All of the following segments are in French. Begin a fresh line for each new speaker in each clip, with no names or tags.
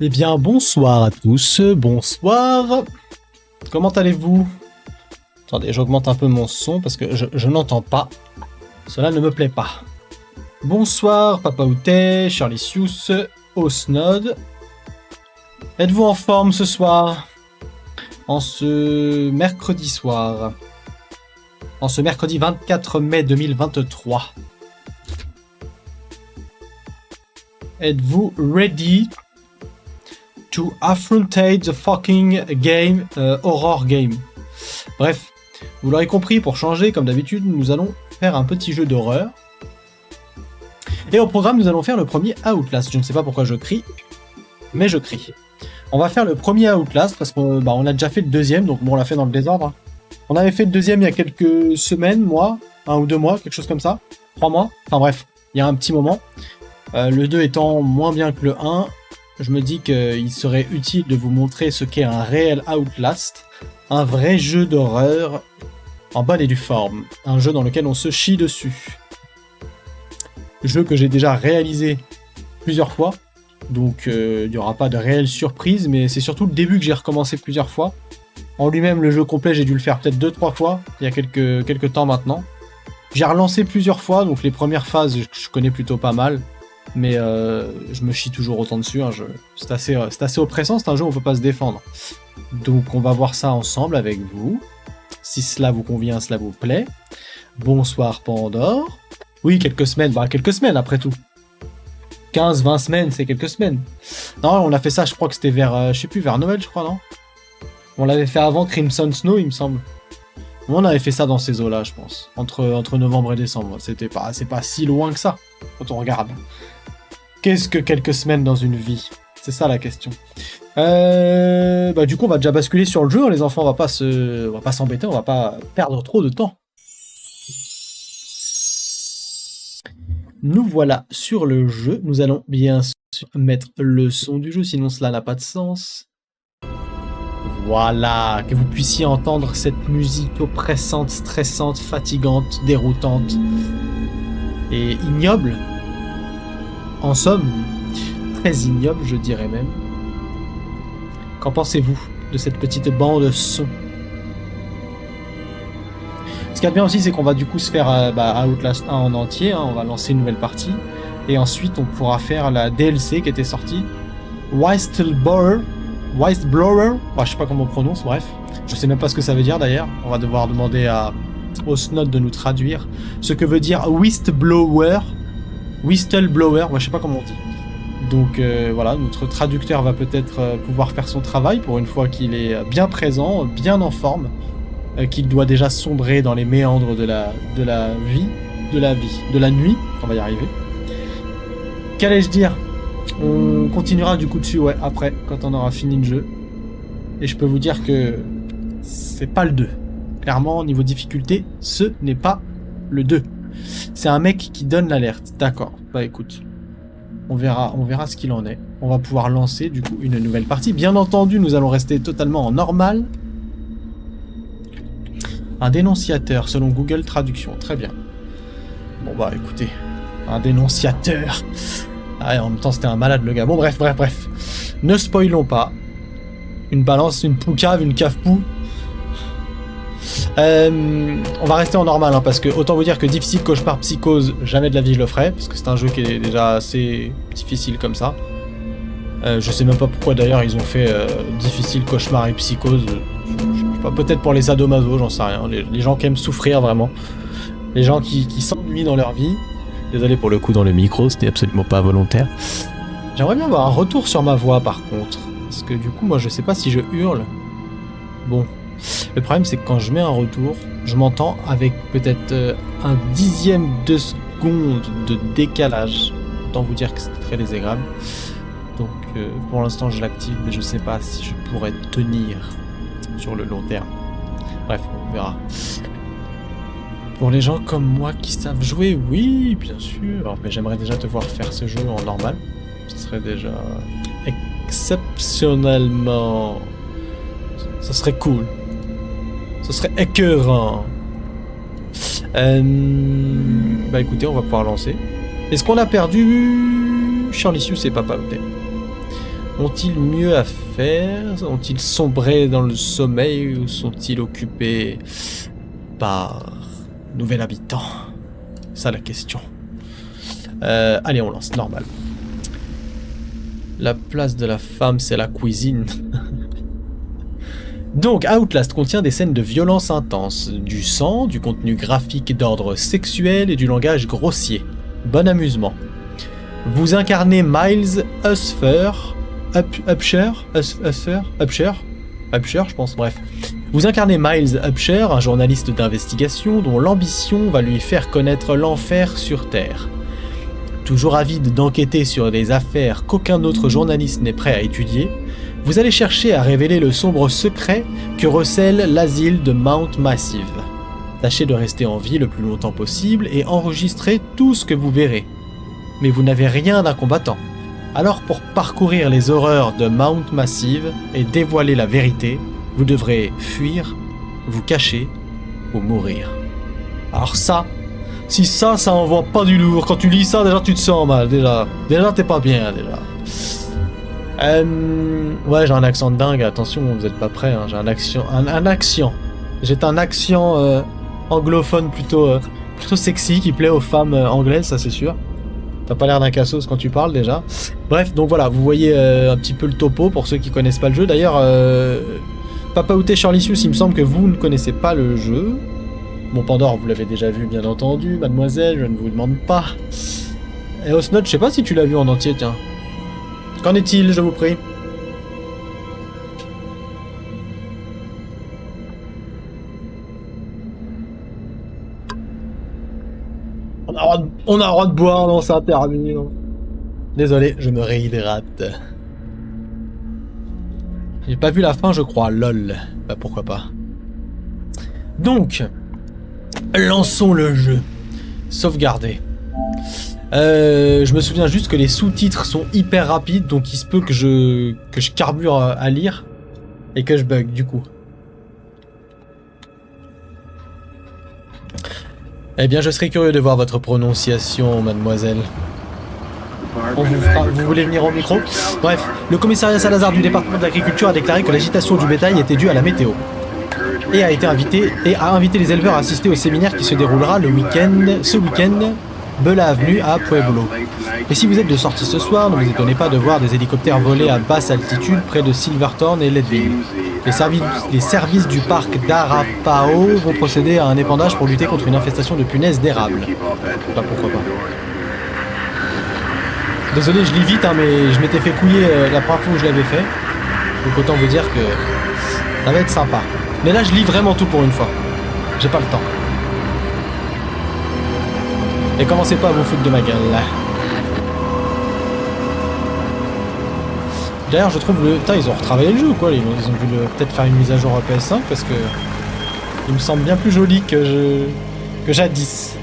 Eh bien, bonsoir à tous, bonsoir. Comment allez-vous? Attendez, j'augmente un peu mon son parce que je n'entends pas. Cela ne me plaît pas. Bonsoir, Papa Outé, Charlisius, Osnod. Êtes-vous en forme ce soir? En ce mercredi soir. En ce mercredi 24 mai 2023. Êtes-vous ready to affrontate the fucking game, horror game? Bref, vous l'aurez compris, pour changer, comme d'habitude, nous allons faire un petit jeu d'horreur. Et au programme, nous allons faire le premier Outlast. Je ne sais pas pourquoi je crie, mais je crie. On va faire le premier Outlast parce qu'on a déjà fait le deuxième, donc bon, on l'a fait dans le désordre. On avait fait le deuxième il y a quelques semaines, un ou deux mois, quelque chose comme ça. 3 mois, enfin bref, il y a un petit moment. Le 2 étant moins bien que le 1, je me dis qu'il serait utile de vous montrer ce qu'est un réel Outlast, un vrai jeu d'horreur en bonne et due forme, un jeu dans lequel on se chie dessus. Jeu que j'ai déjà réalisé plusieurs fois, donc il n'y aura pas de réelle surprise, mais c'est surtout le début que j'ai recommencé plusieurs fois. En lui-même, le jeu complet, j'ai dû le faire peut-être 2-3 fois, il y a quelques temps maintenant. J'ai relancé plusieurs fois, donc les premières phases, je connais plutôt pas mal. Mais je me chie toujours autant dessus, c'est assez oppressant, c'est un jeu où on peut pas se défendre. Donc on va voir ça ensemble avec vous. Si cela vous convient, cela vous plaît. Bonsoir Pandore. Oui, quelques semaines après tout. 15-20 semaines, c'est quelques semaines. Non, on a fait ça, je crois que c'était vers, vers Noël, je crois, non? On l'avait fait avant Crimson Snow, il me semble. On avait fait ça dans ces eaux-là, je pense. Entre novembre et décembre. C'est pas si loin que ça, quand on regarde. Qu'est-ce que quelques semaines dans une vie? C'est ça la question. Du coup, on va déjà basculer sur le jeu, les enfants. On va pas s'embêter, on va pas perdre trop de temps. Nous voilà sur le jeu. Nous allons bien sûr mettre le son du jeu, sinon cela n'a pas de sens. Voilà, que vous puissiez entendre cette musique oppressante, stressante, fatigante, déroutante et ignoble. En somme, très ignoble, je dirais même. Qu'en pensez-vous de cette petite bande son? Ce qu'il y a de bien aussi, c'est qu'on va du coup se faire Outlast 1 en entier, on va lancer une nouvelle partie, et ensuite on pourra faire la DLC qui était sortie, Whistleblower, je sais pas comment on prononce, bref, je sais même pas ce que ça veut dire d'ailleurs, on va devoir demander à Osnod de nous traduire ce que veut dire Whistleblower, moi je sais pas comment on dit. Donc voilà, notre traducteur va peut-être pouvoir faire son travail pour une fois qu'il est bien présent, bien en forme, qu'il doit déjà sombrer dans les méandres de la nuit, on va y arriver. Qu'allais-je dire? On continuera du coup dessus, après, quand on aura fini le jeu. Et je peux vous dire que c'est pas le 2. Clairement, niveau difficulté, ce n'est pas le 2. C'est un mec qui donne l'alerte. D'accord. Bah écoute, on verra ce qu'il en est. On va pouvoir lancer du coup une nouvelle partie. Bien entendu, nous allons rester totalement en normal. Un dénonciateur selon Google Traduction. Très bien. Bon bah écoutez, un dénonciateur. Ah, et en même temps, c'était un malade le gars. Bon bref. Ne spoilons pas. Une balance, une poucave, une cave-pou. On va rester en normal, parce que autant vous dire que difficile, cauchemar, psychose, jamais de la vie je le ferai, parce que c'est un jeu qui est déjà assez difficile comme ça. Je sais même pas pourquoi d'ailleurs ils ont fait difficile, cauchemar et psychose. Je sais pas, peut-être pour les sadomaso, j'en sais rien. Les gens qui aiment souffrir vraiment. Les gens qui s'ennuient dans leur vie. Désolé pour le coup dans le micro, c'était absolument pas volontaire. J'aimerais bien avoir un retour sur ma voix par contre. Parce que du coup, moi je sais pas si je hurle. Bon. Le problème, c'est que quand je mets un retour, je m'entends avec peut-être un dixième de seconde de décalage. Autant vous dire que c'est très désagréable. Donc, pour l'instant, je l'active, mais je sais pas si je pourrais tenir sur le long terme. Bref, on verra. Pour les gens comme moi qui savent jouer, oui, bien sûr. Mais j'aimerais déjà te voir faire ce jeu en normal. Ce serait déjà exceptionnellement... Ce serait cool. Ce serait écœurant. Écoutez, on va pouvoir lancer. Est-ce qu'on a perdu Charlisius et Papa Outé? Ont-ils mieux à faire? Ont-ils sombré dans le sommeil ou sont-ils occupés par nouvel habitant? Ça la question. Allez, on lance, normal. La place de la femme, c'est la cuisine. Donc, Outlast contient des scènes de violence intense, du sang, du contenu graphique d'ordre sexuel et du langage grossier. Bon amusement. Vous incarnez Miles Upshur, je pense, bref. Vous incarnez Miles Upshur, un journaliste d'investigation dont l'ambition va lui faire connaître l'enfer sur Terre. Toujours avide d'enquêter sur des affaires qu'aucun autre journaliste n'est prêt à étudier, vous allez chercher à révéler le sombre secret que recèle l'asile de Mount Massive. Tâchez de rester en vie le plus longtemps possible et enregistrez tout ce que vous verrez. Mais vous n'avez rien d'un combattant. Alors pour parcourir les horreurs de Mount Massive et dévoiler la vérité, vous devrez fuir, vous cacher ou mourir. Alors ça, si ça envoie pas du lourd. Quand tu lis ça, déjà tu te sens mal, déjà t'es pas bien, déjà. Ouais, j'ai un accent de dingue, attention, vous êtes pas prêts, hein. J'ai un accent. J'ai un accent anglophone plutôt sexy qui plaît aux femmes anglaises, ça c'est sûr. T'as pas l'air d'un cassos quand tu parles déjà. Bref, donc voilà, vous voyez un petit peu le topo pour ceux qui connaissent pas le jeu. D'ailleurs, Papa Outé Charlicius, il me semble que vous ne connaissez pas le jeu. Bon, Pandore, vous l'avez déjà vu, bien entendu. Mademoiselle, je ne vous demande pas. Et Osnod, je sais pas si tu l'as vu en entier, tiens. Qu'en est-il, je vous prie? On a le droit de boire, non, c'est interdit. Non. Désolé, je me réhydrate. J'ai pas vu la fin, je crois, lol. Bah pourquoi pas. Donc, lançons le jeu. Sauvegarder. Je me souviens juste que les sous-titres sont hyper rapides, donc il se peut que je carbure à lire et que je bug du coup. Eh bien, je serais curieux de voir votre prononciation, mademoiselle. Vous voulez venir au micro? Bref, le commissariat Salazar du département de l'agriculture a déclaré que l'agitation du bétail était due à la météo. Et a invité les éleveurs à assister au séminaire qui se déroulera ce week-end, Bella Avenue à Pueblo. Et si vous êtes de sortie ce soir, ne vous étonnez pas de voir des hélicoptères voler à basse altitude près de Silverthorne et Leadville. Les services du parc d'Arapao vont procéder à un épandage pour lutter contre une infestation de punaises d'érable. Bah pourquoi pas. Désolé, je lis vite, hein, mais je m'étais fait couiller la première fois où je l'avais fait. Donc autant vous dire que ça va être sympa. Mais là, je lis vraiment tout pour une fois. J'ai pas le temps. Et commencez pas à vous foutre de ma gueule, là. D'ailleurs, je trouve le... Putain, ils ont retravaillé le jeu ou quoi? Ils ont dû peut-être faire une mise à jour à PS5 parce que... Il me semble bien plus joli que jadis.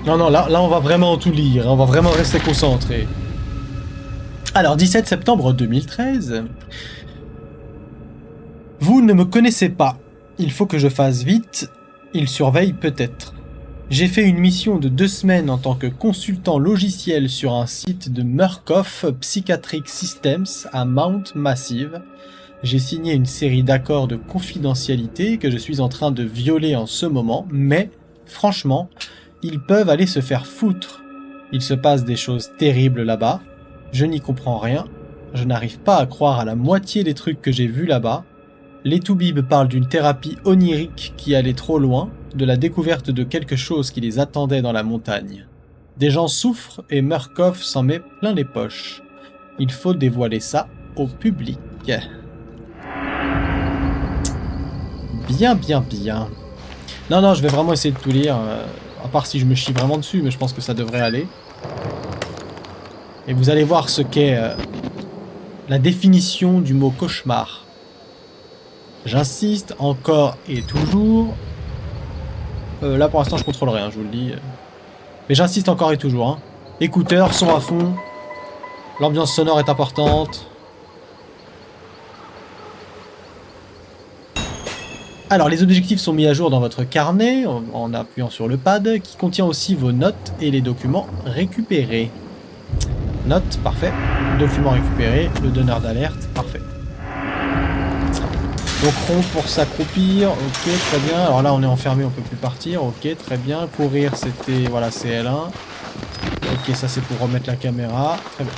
Non, là on va vraiment tout lire, on va vraiment rester concentré. Alors, 17 septembre 2013. Vous ne me connaissez pas. Il faut que je fasse vite. Il surveille peut-être. J'ai fait une mission de 2 semaines en tant que consultant logiciel sur un site de Murkoff Psychiatric Systems à Mount Massive. J'ai signé une série d'accords de confidentialité que je suis en train de violer en ce moment, mais, franchement, ils peuvent aller se faire foutre. Il se passe des choses terribles là-bas. Je n'y comprends rien. Je n'arrive pas à croire à la moitié des trucs que j'ai vus là-bas. Les Toubibs parlent d'une thérapie onirique qui allait trop loin, de la découverte de quelque chose qui les attendait dans la montagne. Des gens souffrent et Murkoff s'en met plein les poches. Il faut dévoiler ça au public. Bien. Non, je vais vraiment essayer de tout lire, à part si je me chie vraiment dessus, mais je pense que ça devrait aller. Et vous allez voir ce qu'est la définition du mot cauchemar. J'insiste encore et toujours. Là pour l'instant je contrôle rien, je vous le dis. Mais j'insiste encore et toujours. Hein. Écouteurs, son à fond. L'ambiance sonore est importante. Alors, les objectifs sont mis à jour dans votre carnet en appuyant sur le pad qui contient aussi vos notes et les documents récupérés. Notes, parfait. Documents récupérés, le donneur d'alerte, parfait. Donc rond pour s'accroupir, ok, très bien. Alors là, on est enfermé, on peut plus partir, ok, très bien. Courir, c'était, voilà, CL1. Ok, ça c'est pour remettre la caméra, très bien.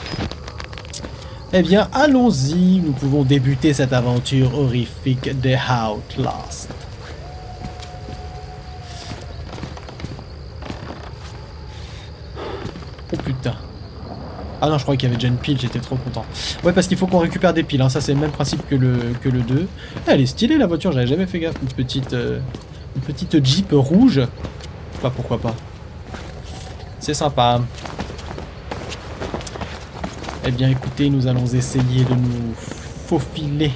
Eh bien, allons-y, nous pouvons débuter cette aventure horrifique des Outlast. Oh putain. Ah non, je croyais qu'il y avait déjà une pile, j'étais trop content. Ouais, parce qu'il faut qu'on récupère des piles, hein. Ça c'est le même principe que le 2. Elle est stylée la voiture, j'avais jamais fait gaffe. Une petite Jeep rouge. Bah pourquoi pas. C'est sympa. Eh bien écoutez, nous allons essayer de nous faufiler.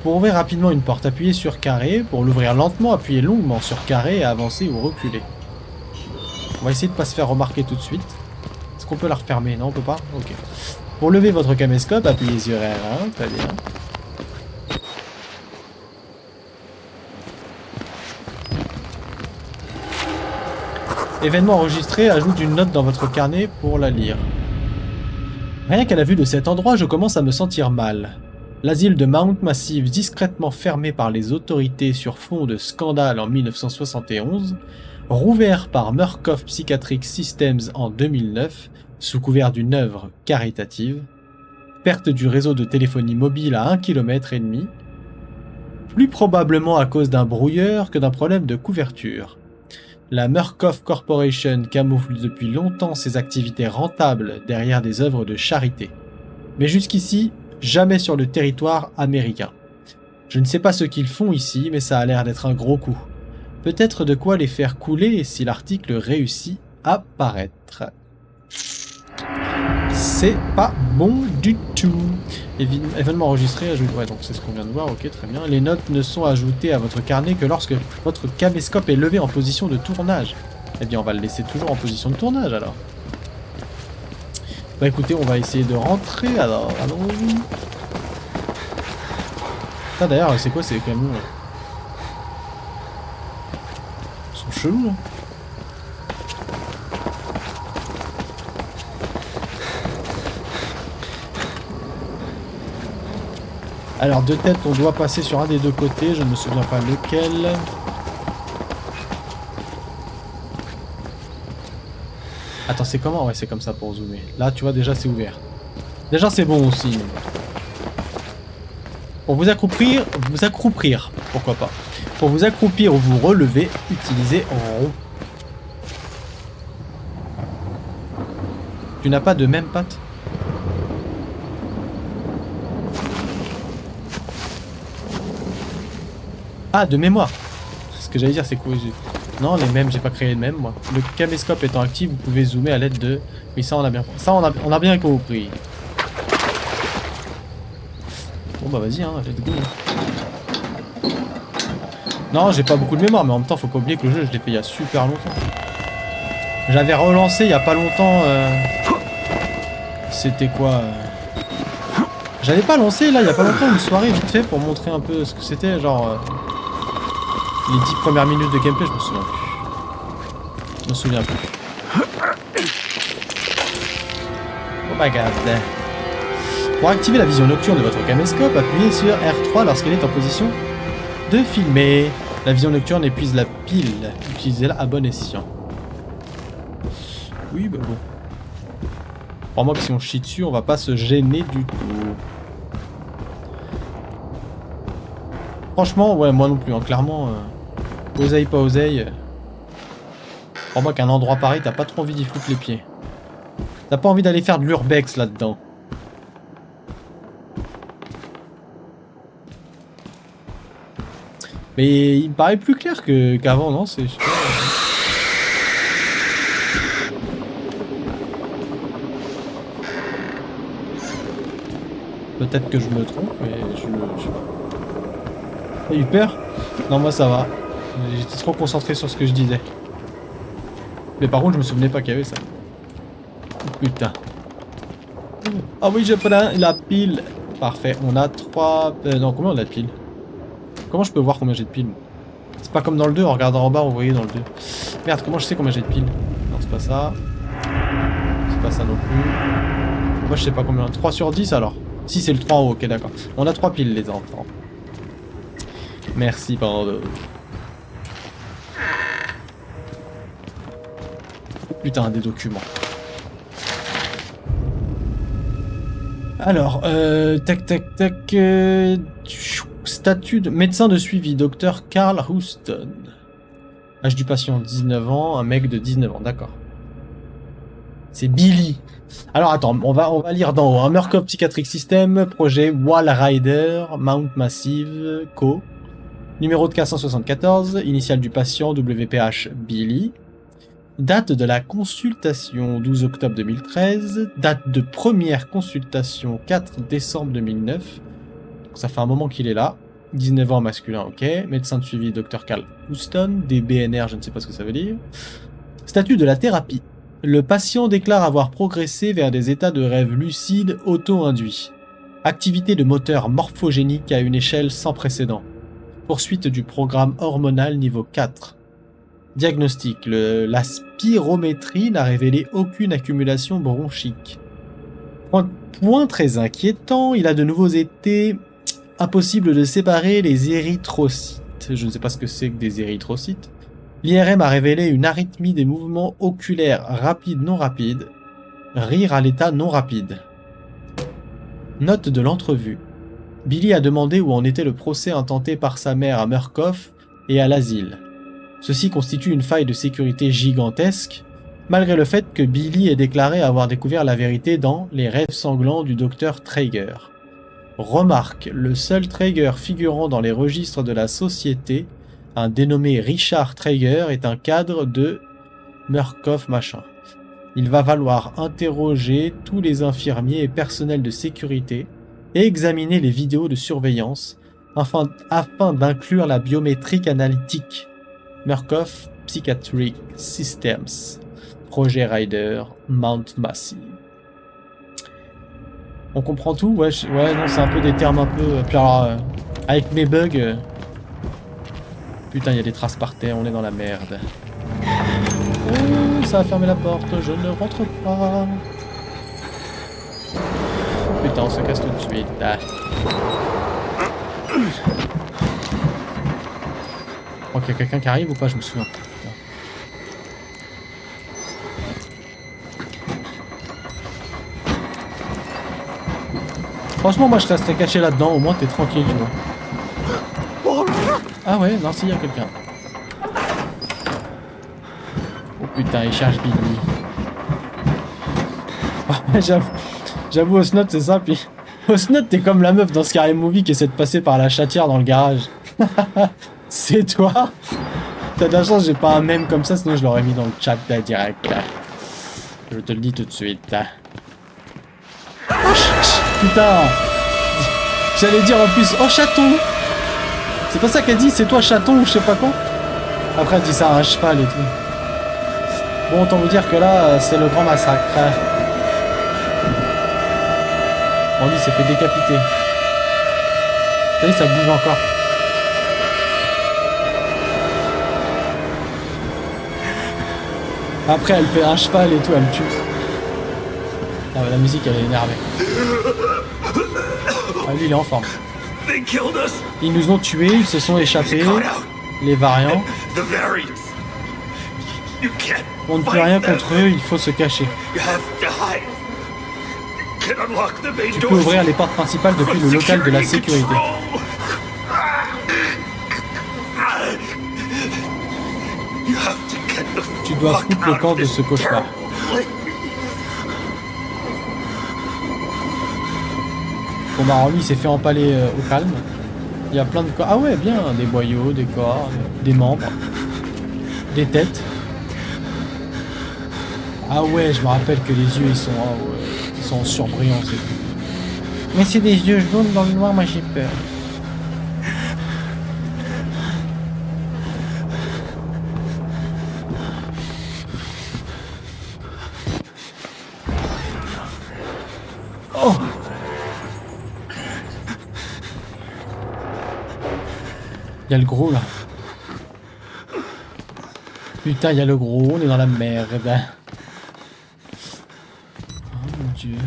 Pour ouvrir rapidement une porte, appuyez sur carré. Pour l'ouvrir lentement, appuyez longuement sur carré et avancer ou reculer. On va essayer de ne pas se faire remarquer tout de suite. Est-ce qu'on peut la refermer? Non, on peut pas? Ok. Pour lever votre caméscope, appuyez sur R1, très bien. Événement enregistré, ajoute une note dans votre carnet pour la lire. Rien qu'à la vue de cet endroit, je commence à me sentir mal. L'asile de Mount Massive, discrètement fermé par les autorités sur fond de scandale en 1971, rouvert par Murkoff Psychiatric Systems en 2009, sous couvert d'une œuvre caritative, perte du réseau de téléphonie mobile à 1,5 km, plus probablement à cause d'un brouilleur que d'un problème de couverture. La Murkoff Corporation camoufle depuis longtemps ses activités rentables derrière des œuvres de charité. Mais jusqu'ici, jamais sur le territoire américain. Je ne sais pas ce qu'ils font ici, mais ça a l'air d'être un gros coup. Peut-être de quoi les faire couler si l'article réussit à paraître. C'est pas bon du tout. Événement enregistré, ajoute... Ouais, donc c'est ce qu'on vient de voir, ok, très bien. Les notes ne sont ajoutées à votre carnet que lorsque votre caméscope est levé en position de tournage. Eh bien, on va le laisser toujours en position de tournage, alors. Bah écoutez, on va essayer de rentrer, alors, allons-y. Ça, d'ailleurs, c'est quoi ces camions, là? Ils sont chelous, là. Alors de tête, on doit passer sur un des deux côtés, je ne me souviens pas lequel. Attends, c'est comment? Ouais, c'est comme ça pour zoomer. Là, tu vois, déjà c'est ouvert. Déjà c'est bon aussi. Pour vous accroupir, pourquoi pas. Pour vous accroupir ou vous relever, utilisez en rond. Tu n'as pas de même patte? Ah, de mémoire. Ce que j'allais dire, c'est quoi? Non, les mêmes, j'ai pas créé de même, moi. Le caméscope étant actif, vous pouvez zoomer à l'aide de... Oui, ça, on a bien... Ça, on a bien compris. Bon, bah vas-y, hein, let's go. Non, j'ai pas beaucoup de mémoire, mais en même temps, faut pas oublier que le jeu, je l'ai fait il y a super longtemps. J'avais relancé il y a pas longtemps... C'était quoi J'avais pas lancé, là, il y a pas longtemps, une soirée vite fait pour montrer un peu ce que c'était, genre... Les 10 premières minutes de gameplay, je me souviens plus. Je me souviens plus. Oh my god. Pour activer la vision nocturne de votre caméscope, appuyez sur R3 lorsqu'elle est en position de filmer. La vision nocturne épuise la pile. Utilisez-la à bon escient. Oui, bah bon. Crois-moi que si on chie dessus, on va pas se gêner du tout. Franchement, ouais, moi non plus, hein, clairement. Oseille, pas oseille. Crois-moi qu'un endroit pareil, t'as pas trop envie d'y foutre les pieds. T'as pas envie d'aller faire de l'urbex là-dedans. Mais il me paraît plus clair qu'avant, non? C'est... Peut-être que je me trompe, mais je... T'as eu peur? Non, moi ça va. J'étais trop concentré sur ce que je disais. Mais par contre, je me souvenais pas qu'il y avait ça. Oh, putain. Ah oui, je prends la pile. Parfait. On a 3... non, combien on a de piles? Comment je peux voir combien j'ai de piles? C'est pas comme dans le 2, en regardant en bas, vous voyez dans le 2. Merde, comment je sais combien j'ai de piles? Non, c'est pas ça. C'est pas ça non plus. Moi, je sais pas combien. 3 sur 10 alors? Si, c'est le 3 en haut, ok, d'accord. On a 3 piles, les enfants. Merci, pardon. Putain, des documents. Alors, tac, tac, tac. Statut de médecin de suivi, docteur Carl Houston. Âge du patient, 19 ans, un mec de 19 ans, d'accord. C'est Billy. Alors attends, on va lire d'en haut. Un Murkoff Psychiatric System, projet Wall Rider, Mount Massive, Co. Numéro de cas 174, initiale du patient WPH Billy. Date de la consultation 12 octobre 2013. Date de première consultation 4 décembre 2009. Donc ça fait un moment qu'il est là. 19 ans masculin, ok. Médecin de suivi Dr Carl Houston. DBNR, je ne sais pas ce que ça veut dire. Statut de la thérapie. Le patient déclare avoir progressé vers des états de rêve lucide auto-induits. Activité de moteur morphogénique à une échelle sans précédent. Poursuite du programme hormonal niveau 4. Diagnostic. La spirométrie n'a révélé aucune accumulation bronchique. Point très inquiétant, il a de nouveau été impossible de séparer les érythrocytes. Je ne sais pas ce que c'est que des érythrocytes. L'IRM a révélé une arythmie des mouvements oculaires rapides non rapides. Rire à l'état non rapide. Note de l'entrevue. Billy a demandé où en était le procès intenté par sa mère à Murkoff et à l'asile. Ceci constitue une faille de sécurité gigantesque, malgré le fait que Billy ait déclaré avoir découvert la vérité dans Les rêves sanglants du docteur Traeger. Remarque, le seul Traeger figurant dans les registres de la société, un dénommé Richard Traeger, est un cadre de Murkoff machin. Il va falloir interroger tous les infirmiers et personnels de sécurité et examiner les vidéos de surveillance afin d'inclure la biométrique analytique. Murkoff Psychiatric Systems, Projet Rider, Mount Massive. On comprend tout? Ouais, ouais, non, c'est un peu des termes un peu... Puis alors, avec mes bugs... Putain, il y a des traces par terre, on est dans la merde. Oh, ça a fermé la porte, je ne rentre pas. Putain, on se casse tout de suite. Ah. Ok, y a quelqu'un qui arrive ou pas? Je me souviens. Putain. Franchement, moi je resterais caché là-dedans, au moins t'es tranquille, tu vois. Ah ouais, non, si, y a quelqu'un. Oh putain, il cherche Billy. J'avoue, Osnot, c'est ça, puis... Osnot, t'es comme la meuf dans Scary Movie qui essaie de passer par la chatière dans le garage. C'est toi? T'as de la chance, j'ai pas un mème comme ça, sinon je l'aurais mis dans le chat là, direct. Là. Je te le dis tout de suite. Là. Putain! J'allais dire en plus, oh chaton! C'est pas ça qu'elle dit, c'est toi chaton ou je sais pas quoi? Après elle dit ça à un cheval et tout. Bon, autant vous dire que là, c'est le grand massacre. Bon, lui, il s'est fait décapiter. Vous voyez, ça bouge encore. Après, elle fait un cheval et tout, elle me tue. Ah, la musique, elle est énervée. Ah, lui, il est en forme. Ils nous ont tués, ils se sont échappés. Les variants. On ne peut rien contre eux, il faut se cacher. Tu peux ouvrir les portes principales depuis le local de la sécurité. Tu dois foutre le camp de ce cauchemar. Bon bah lui il s'est fait empaler au calme. Il y a plein de corps. Ah ouais bien, des boyaux, des corps, des membres, des têtes. Ah ouais, je me rappelle que les yeux ils sont en surbrillance et tout. Mais c'est des yeux jaunes dans le noir, moi j'ai peur. Oh! Il y a le gros là. Putain, il y a le gros, on est dans la merde. Oh mon dieu.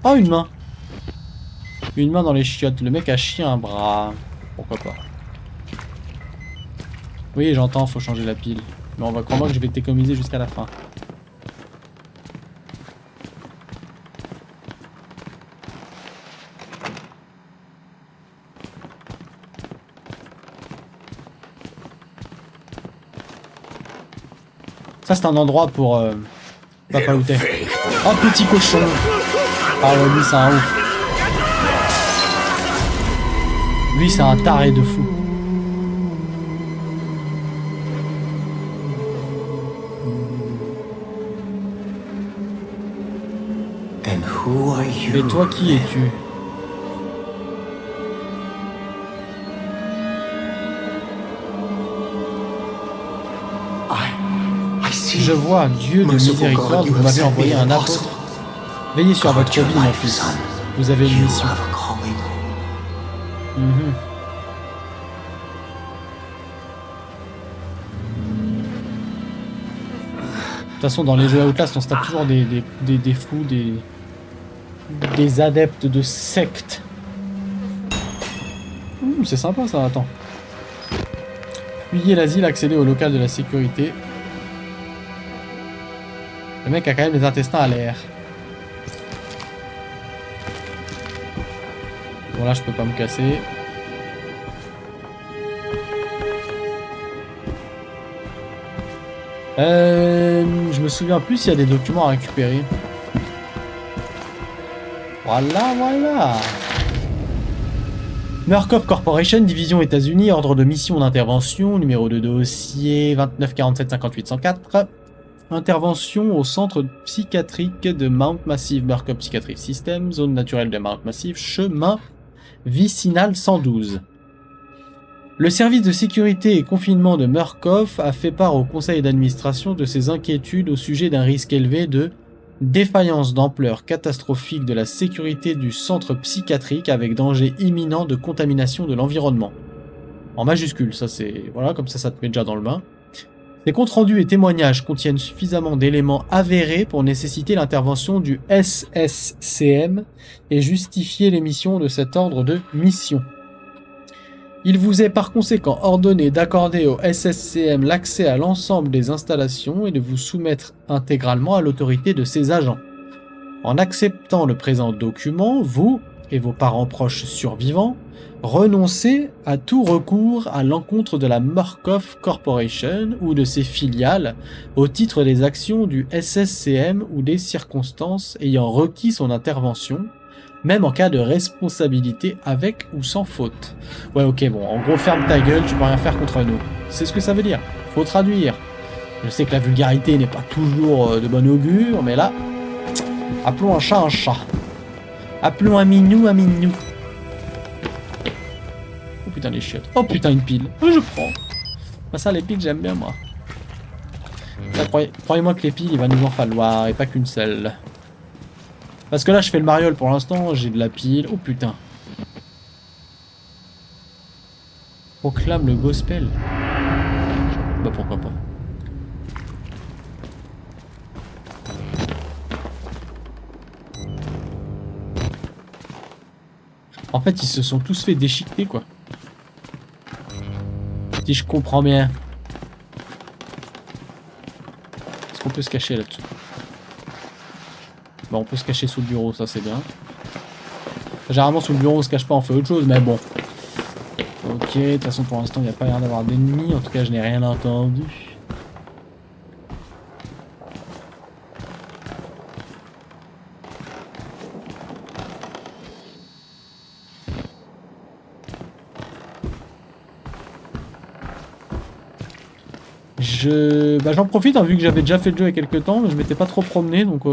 Oh, une main. Une main dans les chiottes. Le mec a chié un bras. Pourquoi pas. Oui, j'entends, faut changer la pile. Mais on va croire que je vais t'économiser jusqu'à la fin. Ça, c'est un endroit pour... Papa Outé. Oh, petit cochon. Ah ouais, lui, c'est un ouf. Lui, c'est un taré de fou. Et toi, qui es-tu? Je vois, Dieu de miséricorde, vous m'avez envoyé un apôtre. Veillez sur votre vie, mon fils. Vous avez une mission. De toute façon, dans les jeux Outlast, on se tape toujours des fous, des adeptes de sectes. C'est sympa ça, attends. Fuyez l'asile, accédez au local de la sécurité. Le mec a quand même les intestins à l'air. Bon là je peux pas me casser. Je me souviens plus s'il y a des documents à récupérer. Voilà. Murkoff Corporation, division États-Unis, ordre de mission d'intervention, numéro de dossier 29 47 58 104. Intervention au centre psychiatrique de Mount Massive, Murkoff Psychiatric System, zone naturelle de Mount Massive, chemin vicinal 112. Le service de sécurité et confinement de Murkoff a fait part au conseil d'administration de ses inquiétudes au sujet d'un risque élevé de défaillance d'ampleur catastrophique de la sécurité du centre psychiatrique avec danger imminent de contamination de l'environnement. En majuscule, ça c'est... Voilà, comme ça te met déjà dans le bain. Ces comptes rendus et témoignages contiennent suffisamment d'éléments avérés pour nécessiter l'intervention du SSCM et justifier l'émission de cet ordre de mission. Il vous est par conséquent ordonné d'accorder au SSCM l'accès à l'ensemble des installations et de vous soumettre intégralement à l'autorité de ses agents. En acceptant le présent document, vous et vos parents proches survivants renoncez à tout recours à l'encontre de la Murkoff Corporation ou de ses filiales au titre des actions du SSCM ou des circonstances ayant requis son intervention, même en cas de responsabilité avec ou sans faute. Ouais, ok, bon, en gros, ferme ta gueule, tu peux rien faire contre nous. C'est ce que ça veut dire. Faut traduire. Je sais que la vulgarité n'est pas toujours de bon augure, mais là, appelons un chat un chat. Appelons un minou un minou. Oh putain, les chiottes. Oh putain, une pile. Oh, je prends. Bah, ça, les piles, j'aime bien, moi. Ça, croyez-moi que les piles, il va nous en falloir, et pas qu'une seule. Parce que là, je fais le mariole pour l'instant, j'ai de la pile. Oh putain. Proclame le gospel. Bah pourquoi pas. En fait, ils se sont tous fait déchiqueter, quoi. Si je comprends bien. Est-ce qu'on peut se cacher là-dessous? Bon, on peut se cacher sous le bureau, ça c'est bien. Généralement sous le bureau on se cache pas, on fait autre chose, mais bon. Ok, de toute façon pour l'instant il n'y a pas l'air d'avoir d'ennemis, en tout cas je n'ai rien entendu. J'en profite, hein, vu que j'avais déjà fait le jeu il y a quelques temps, je m'étais pas trop promené, donc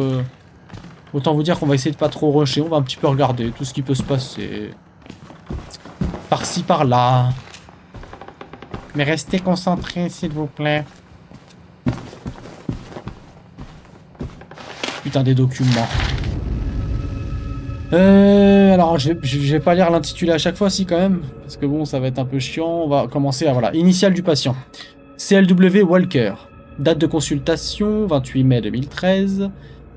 autant vous dire qu'on va essayer de pas trop rusher, on va un petit peu regarder tout ce qui peut se passer. Par-ci, par-là. Mais restez concentrés, s'il vous plaît. Putain, des documents. Alors, je vais pas lire l'intitulé à chaque fois, si, quand même. Parce que bon, ça va être un peu chiant. On va commencer à, voilà, initiale du patient. CLW Walker. Date de consultation, 28 mai 2013.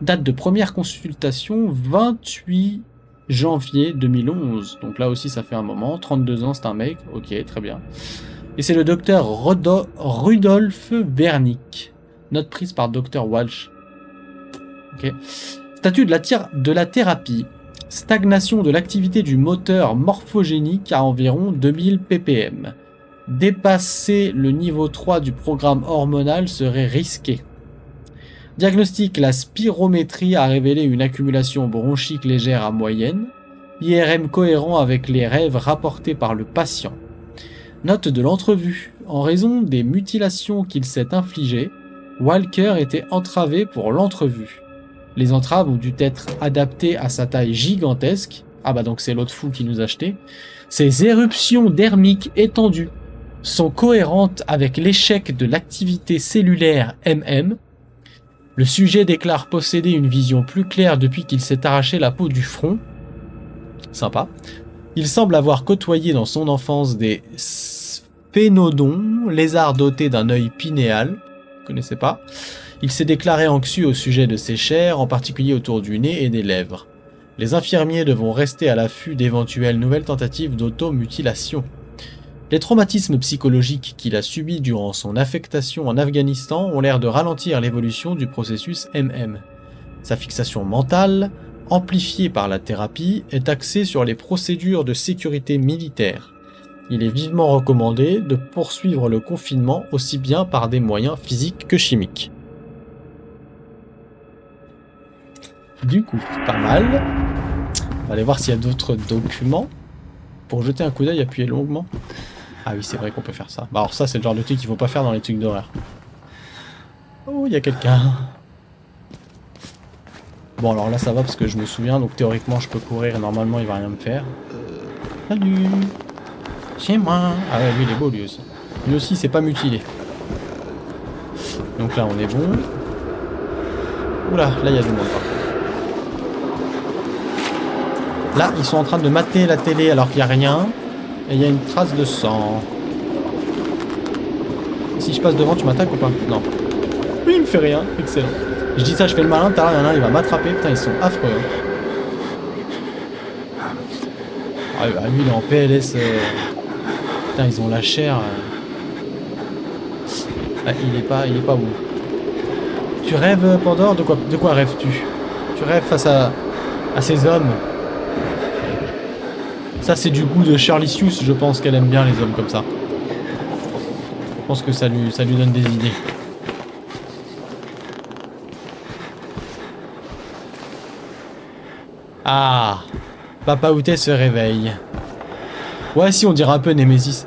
Date de première consultation, 28 janvier 2011. Donc là aussi, ça fait un moment. 32 ans, c'est un mec. Ok, très bien. Et c'est le docteur Rudolf Wernick. Note prise par Dr Walsh. Ok. Statut de la thérapie. Stagnation de l'activité du moteur morphogénique à environ 2000 ppm. Dépasser le niveau 3 du programme hormonal serait risqué. Diagnostic, la spirométrie a révélé une accumulation bronchique légère à moyenne. IRM cohérent avec les rêves rapportés par le patient. Note de l'entrevue. En raison des mutilations qu'il s'est infligées, Walker était entravé pour l'entrevue. Les entraves ont dû être adaptées à sa taille gigantesque. Ah bah donc c'est l'autre fou qui nous a acheté. Ses éruptions dermiques étendues sont cohérentes avec l'échec de l'activité cellulaire MM. Le sujet déclare posséder une vision plus claire depuis qu'il s'est arraché la peau du front. Sympa. Il semble avoir côtoyé dans son enfance des sphénodons, lézards dotés d'un œil pinéal. Vous ne connaissez pas. Il s'est déclaré anxieux au sujet de ses chairs, en particulier autour du nez et des lèvres. Les infirmiers devront rester à l'affût d'éventuelles nouvelles tentatives d'automutilation. Les traumatismes psychologiques qu'il a subis durant son affectation en Afghanistan ont l'air de ralentir l'évolution du processus MM. Sa fixation mentale, amplifiée par la thérapie, est axée sur les procédures de sécurité militaire. Il est vivement recommandé de poursuivre le confinement aussi bien par des moyens physiques que chimiques. Du coup, pas mal. On va aller voir s'il y a d'autres documents. Pour jeter un coup d'œil, appuyer longuement. Ah oui, c'est vrai qu'on peut faire ça. Bah alors ça, c'est le genre de truc qu'il faut pas faire dans les trucs d'horreur. Oh, il y a quelqu'un. Bon, alors là, ça va parce que je me souviens. Donc théoriquement, je peux courir et normalement, il va rien me faire. Salut. C'est moi. Ah ouais, lui, il est beau, lui aussi. Lui aussi, c'est pas mutilé. Donc là, on est bon. Oula, là, il y a du monde. Là, ils sont en train de mater la télé alors qu'il n'y a rien. Et il y a une trace de sang. Si je passe devant, tu m'attaques ou pas? Non. Oui, il me fait rien. Excellent. Je dis ça, je fais le malin. T'as rien, il va m'attraper. Putain, ils sont affreux. Ah, bah, lui, il est en PLS. Putain, ils ont la chair. Ah, il est pas bon. Tu rêves, Pandore? De quoi rêves-tu? Tu rêves face à ces hommes? Ça, c'est du goût de Shirley Seuss, je pense qu'elle aime bien les hommes comme ça. Je pense que ça lui donne des idées. Ah, Papa Outé se réveille. Ouais, si, on dirait un peu Nemesis.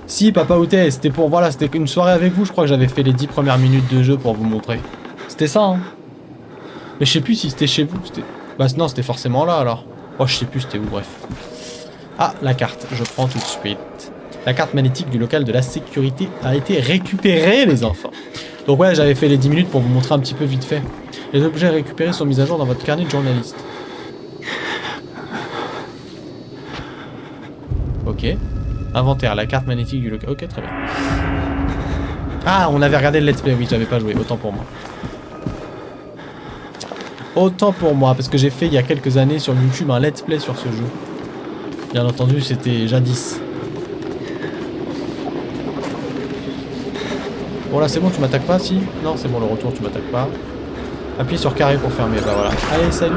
Si, Papa Outé, c'était pour... Voilà, c'était une soirée avec vous, je crois que j'avais fait les 10 premières minutes de jeu pour vous montrer. C'était ça, hein. Mais je sais plus si c'était chez vous. Bah non, c'était forcément là, alors. Oh, je sais plus c'était où, bref. Ah, la carte, je prends tout de suite. La carte magnétique du local de la sécurité a été récupérée, les enfants. Donc ouais, j'avais fait les 10 minutes pour vous montrer un petit peu vite fait. Les objets récupérés sont mis à jour dans votre carnet de journaliste. Ok. Inventaire, la carte magnétique du local. Ok, très bien. Ah, on avait regardé le let's play, oui, j'avais pas joué, autant pour moi. Autant pour moi, parce que j'ai fait il y a quelques années sur YouTube un let's play sur ce jeu. Bien entendu, c'était jadis. Bon là c'est bon, tu m'attaques pas si? Non, c'est bon, le retour, tu m'attaques pas. Appuie sur carré pour fermer, bah voilà. Allez, salut.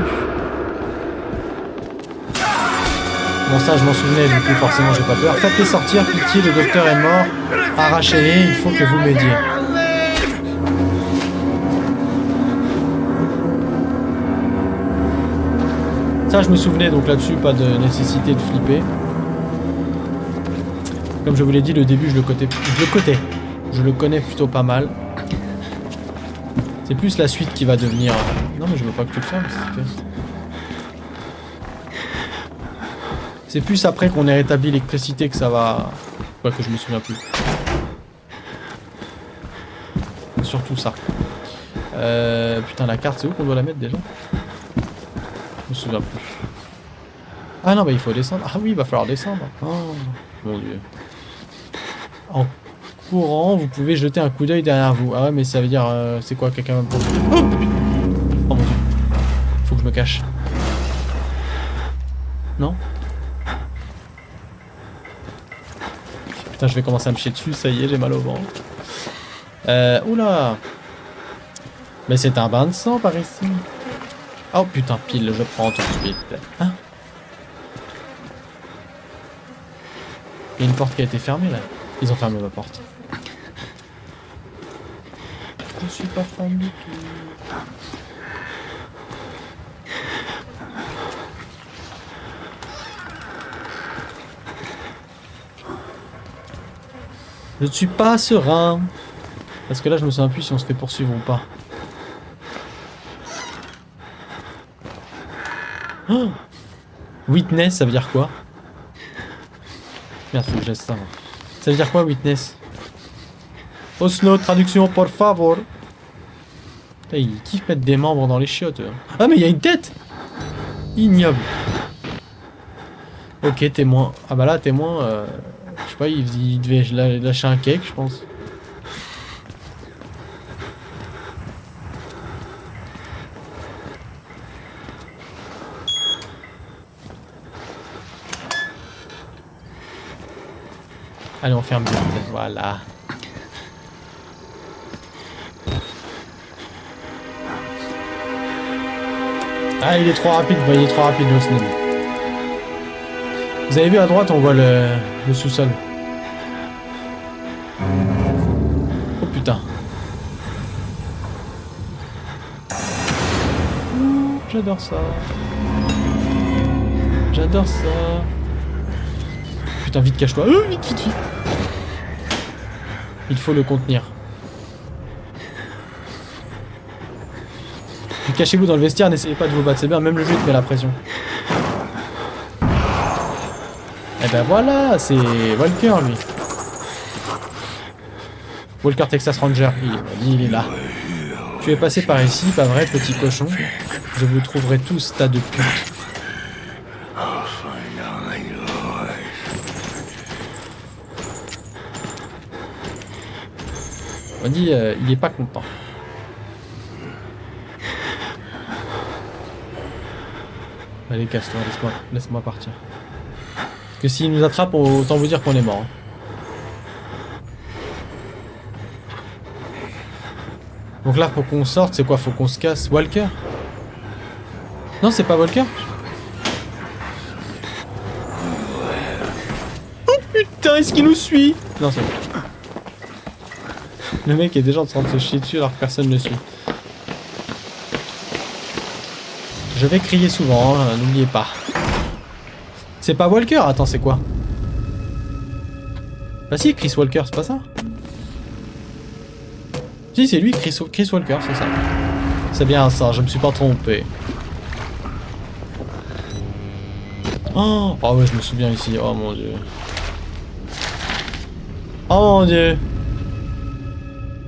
Bon ça, je m'en souvenais, du coup forcément j'ai pas peur. Faites-les sortir, pitié, le docteur est mort. Arrachez-les, il faut que vous m'aidiez. Ça je me souvenais, donc là-dessus pas de nécessité de flipper. Comme je vous l'ai dit, le début je le connais plutôt pas mal. C'est plus la suite qui va devenir... Non mais je veux pas que tu le fermes, c'est fait. C'est plus après qu'on ait rétabli l'électricité que ça va... Quoi que je me souviens plus. Surtout ça. Putain, la carte, c'est où qu'on doit la mettre déjà? Je me souviens plus. Ah non, bah il faut descendre. Ah oui, il va falloir descendre. Oh, mon dieu. En courant, vous pouvez jeter un coup d'œil derrière vous. Ah ouais, mais ça veut dire... c'est quoi, quelqu'un va me prendre... Oh mon dieu. Faut que je me cache. Non? Putain, je vais commencer à me chier dessus, ça y est, j'ai mal au ventre. Oula. Mais c'est un bain de sang par ici. Oh putain, pile, je prends tout de suite. Hein? Il y a une porte qui a été fermée là. Ils ont fermé ma porte. Je suis pas fan du tout. Je ne suis pas serein. Parce que là, je me souviens plus si on se fait poursuivre ou pas. Oh, Witness, ça veut dire quoi? Merde, faut que je laisse ça. Ça veut dire quoi, Witness? Osno, traduction, por favor. Putain, ils kiffent mettre des membres dans les chiottes. Ah, mais il y a une tête! Ignoble. Ok, témoin. Ah bah là, témoin, je sais pas, il devait lâcher un cake, je pense. Allez, on ferme vite. Voilà. Ah, il est trop rapide, il est trop rapide le snob. Vous avez vu à droite, on voit le sous-sol. Oh putain. J'adore ça. J'adore ça. Putain, vite, cache-toi. Vite, vite, vite. Il faut le contenir. Cachez-vous dans le vestiaire, n'essayez pas de vous battre, c'est bien, même le jeu te met la pression. Et ben voilà, c'est Walker lui. Walker Texas Ranger, il est là. Tu es passé par ici, pas vrai, petit cochon? Je vous trouverai tous, tas de putes. On dit, il est pas content. Allez, casse-toi, laisse-moi partir. Parce que s'il nous attrape, autant vous dire qu'on est mort. Donc là, pour qu'on sorte, c'est quoi? Faut qu'on se casse. Walker? Non, c'est pas Walker? Oh putain, est-ce qu'il nous suit? Non, c'est bon. Le mec est déjà en train de se chier dessus alors que personne ne le suit. Je vais crier souvent, hein, n'oubliez pas. C'est pas Walker? Attends, c'est quoi? Bah si, Chris Walker, c'est pas ça? Si, c'est lui, Chris Walker, c'est ça. C'est bien ça, je me suis pas trompé. Oh ouais, je me souviens ici, oh mon dieu. Oh mon dieu.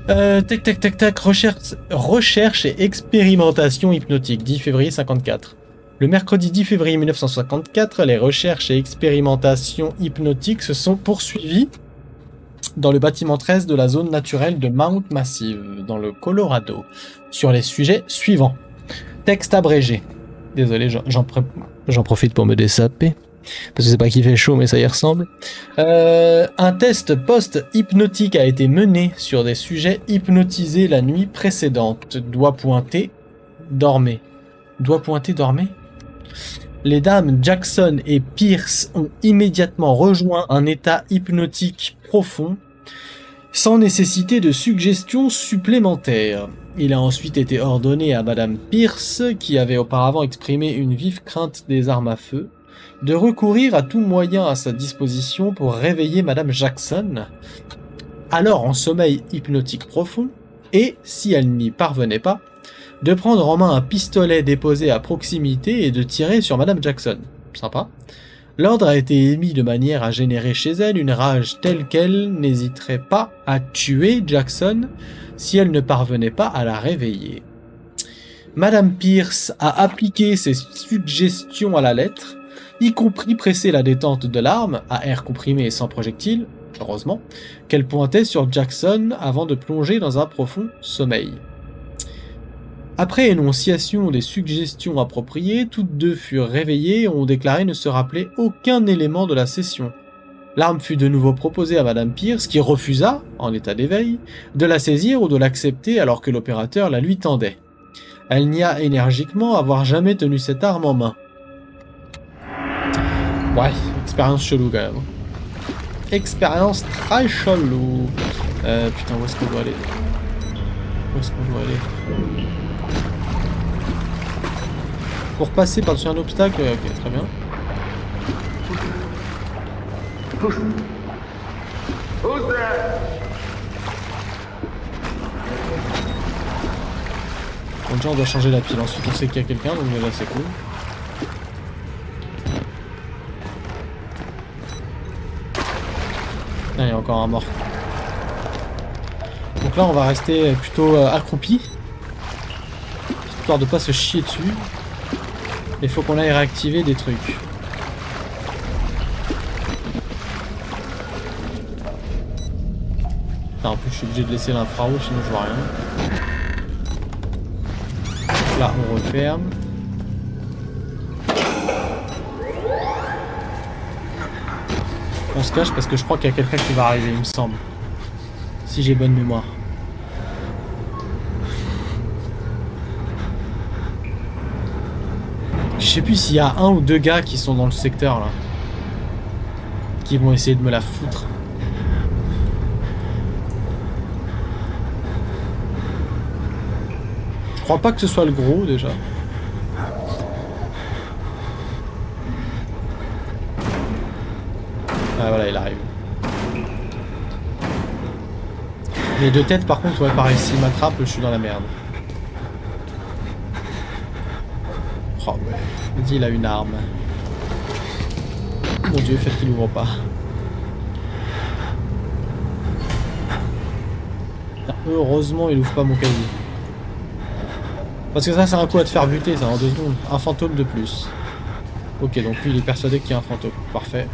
Tac, recherche et expérimentation hypnotique, 10 février 54. Le mercredi 10 février 1954, les recherches et expérimentations hypnotiques se sont poursuivies dans le bâtiment 13 de la zone naturelle de Mount Massive, dans le Colorado, sur les sujets suivants. Texte abrégé. Désolé, j'en profite pour me dessaper. Parce que c'est pas qu'il fait chaud, mais ça y ressemble. Un test post-hypnotique a été mené sur des sujets hypnotisés la nuit précédente. Doigt pointé, dormez. Doigt pointé, dormez. Les dames Jackson et Pierce ont immédiatement rejoint un état hypnotique profond, sans nécessité de suggestions supplémentaires. Il a ensuite été ordonné à Madame Pierce, qui avait auparavant exprimé une vive crainte des armes à feu, de recourir à tout moyen à sa disposition pour réveiller Madame Jackson, alors en sommeil hypnotique profond, et, si elle n'y parvenait pas, de prendre en main un pistolet déposé à proximité et de tirer sur Madame Jackson. Sympa. L'ordre a été émis de manière à générer chez elle une rage telle qu'elle n'hésiterait pas à tuer Jackson si elle ne parvenait pas à la réveiller. Madame Pierce a appliqué ses suggestions à la lettre, y compris presser la détente de l'arme, à air comprimé et sans projectile, heureusement, qu'elle pointait sur Jackson avant de plonger dans un profond sommeil. Après énonciation des suggestions appropriées, toutes deux furent réveillées et ont déclaré ne se rappeler aucun élément de la session. L'arme fut de nouveau proposée à Madame Pierce, qui refusa, en état d'éveil, de la saisir ou de l'accepter alors que l'opérateur la lui tendait. Elle nia énergiquement avoir jamais tenu cette arme en main. Ouais, expérience chelou quand même. Expérience très chelou. Putain, où est-ce qu'on doit aller? Où est-ce qu'on doit aller? Pour passer par-dessus un obstacle, ok, très bien. Bon, déjà on doit changer la pile, ensuite on sait qu'il y a quelqu'un, donc déjà c'est cool. Ah, il y a encore un mort. Donc là on va rester plutôt accroupi, histoire de pas se chier dessus. Il faut qu'on aille réactiver des trucs. Ah, en plus je suis obligé de laisser l'infrarouge sinon je vois rien. Là on referme. On se cache parce que je crois qu'il y a quelqu'un qui va arriver, il me semble. Si j'ai bonne mémoire. Je sais plus s'il y a un ou deux gars qui sont dans le secteur là. Qui vont essayer de me la foutre. Je crois pas que ce soit le gros déjà. Ah voilà, il arrive. Les deux têtes par contre, ouais pareil, s'il m'attrape, je suis dans la merde. Oh ouais, il dit il a une arme. Mon dieu, fait qu'il ouvre pas. Heureusement il ouvre pas mon casier. Parce que ça c'est un coup à te faire buter ça en 2 secondes. Un fantôme de plus. Ok, donc lui il est persuadé qu'il y a un fantôme. Parfait.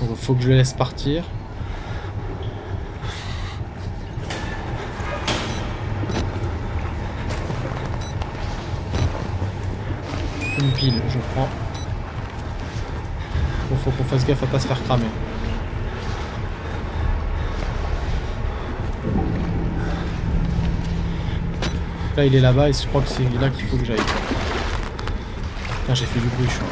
Donc faut que je le laisse partir. Une pile, je prends. Bon, faut qu'on fasse gaffe à pas se faire cramer. Là il est là-bas et je crois que c'est là qu'il faut que j'aille. Putain, j'ai fait du bruit, je suis.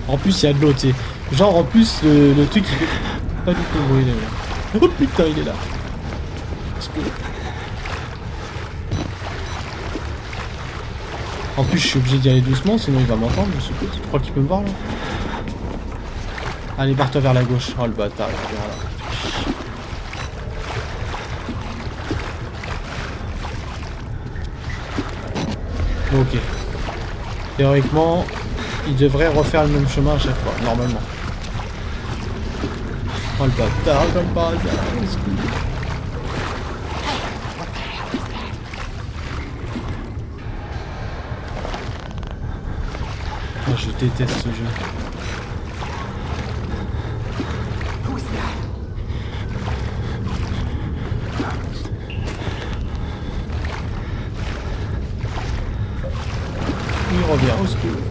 En plus il y a de l'eau, tu sais. Genre en plus le truc il fait pas du tout de bruit là. Oh putain il est là. En plus je suis obligé d'y aller doucement sinon il va m'entendre, je suppose. Tu crois qu'il peut me voir là? Allez, barre-toi vers la gauche. Oh le bâtard, voilà. Ok. Théoriquement, il devrait refaire le même chemin à chaque fois, normalement. Oh le bâtard, comme par hasard. Oh, je déteste ce jeu. Il revient au secours.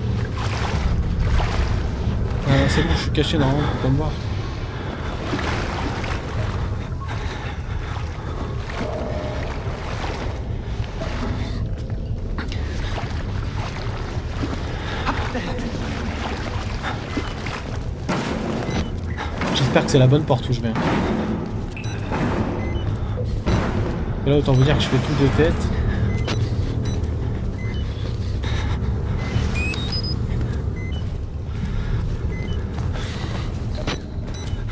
C'est bon, je suis caché normalement pour pas me voir. J'espère que c'est la bonne porte où je vais. Et là autant vous dire que je fais tout de tête.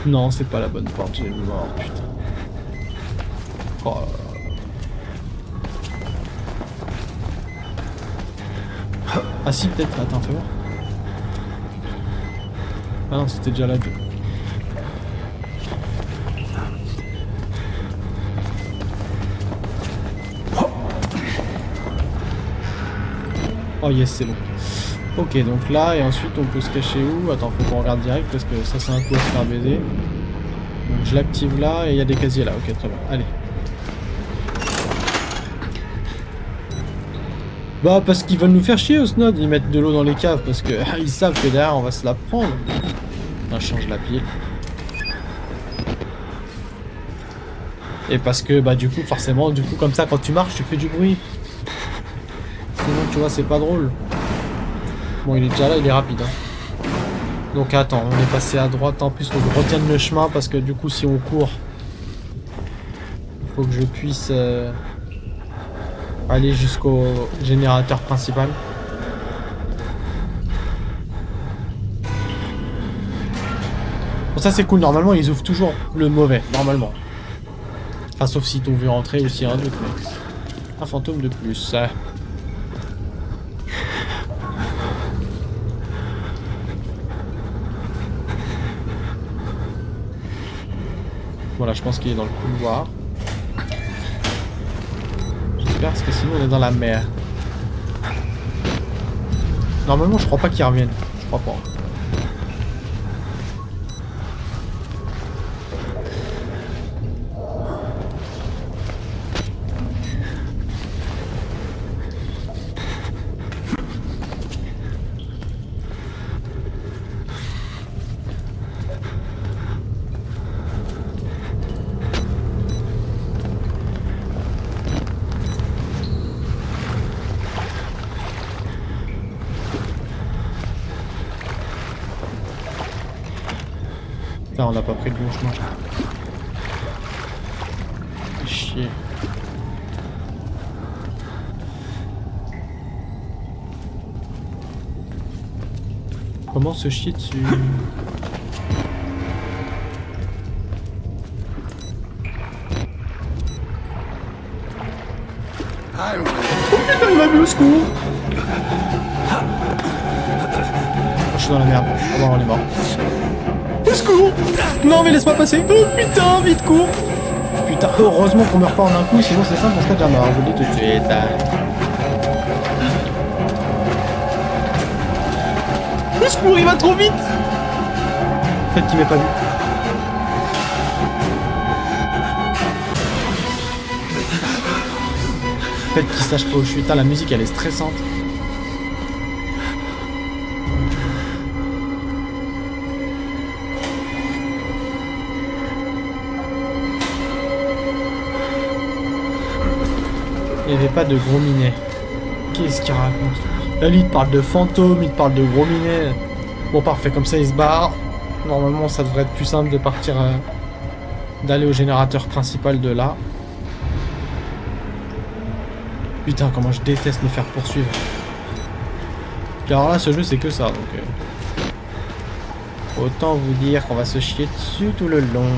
Non, c'est pas la bonne porte, j'ai le mort, putain. Oh là là. Ah si, peut-être, attends, fais voir. Ah non, c'était déjà là. Oh yes, c'est bon. Ok, donc là, et ensuite on peut se cacher où? Attends, faut qu'on regarde direct parce que ça c'est un coup à se faire baiser. Donc je l'active là et il y a des casiers là. Ok, très bien. Allez. Bah parce qu'ils veulent nous faire chier au Snod, ils mettent de l'eau dans les caves parce que ils savent que derrière on va se la prendre. On change la pile. Et parce que bah du coup forcément, du coup comme ça quand tu marches tu fais du bruit. Sinon tu vois c'est pas drôle. Bon il est déjà là, il est rapide hein. Donc attends, on est passé à droite, en plus faut que je retienne le chemin parce que du coup si on court, il faut que je puisse aller jusqu'au générateur principal. Bon ça c'est cool, normalement ils ouvrent toujours le mauvais, normalement. Enfin sauf si t'ont vu rentrer ou s'il y a un truc, mais... Un fantôme de plus. Voilà, je pense qu'il est dans le couloir. J'espère parce que sinon on est dans la mer. Normalement je crois pas qu'il revienne. Je crois pas. Putain, on n'a pas pris le bon chemin. Chier. Comment se chier dessus? Il m'a vu au secours. Je suis dans la merde. Ah bon, on est mort. Au secours! Non mais laisse-moi passer! Oh putain, vite cours! Putain, heureusement qu'on meurt pas en un coup, sinon c'est simple, on serait déjà mort, je vous le dis tout de suite. Au secours, il va trop vite! Peut-être qu'il m'ait pas vu. Peut-être qu'il sache pas où je suis. Putain, la musique elle est stressante. Il n'y avait pas de gros minets. Qu'est-ce qu'il raconte? Là, lui, il te parle de fantômes, il te parle de gros minets. Bon, parfait, comme ça, il se barre. Normalement, ça devrait être plus simple de partir... d'aller au générateur principal de là. Putain, comment je déteste me faire poursuivre. Puis alors là, ce jeu, c'est que ça, donc... Autant vous dire qu'on va se chier dessus tout le long.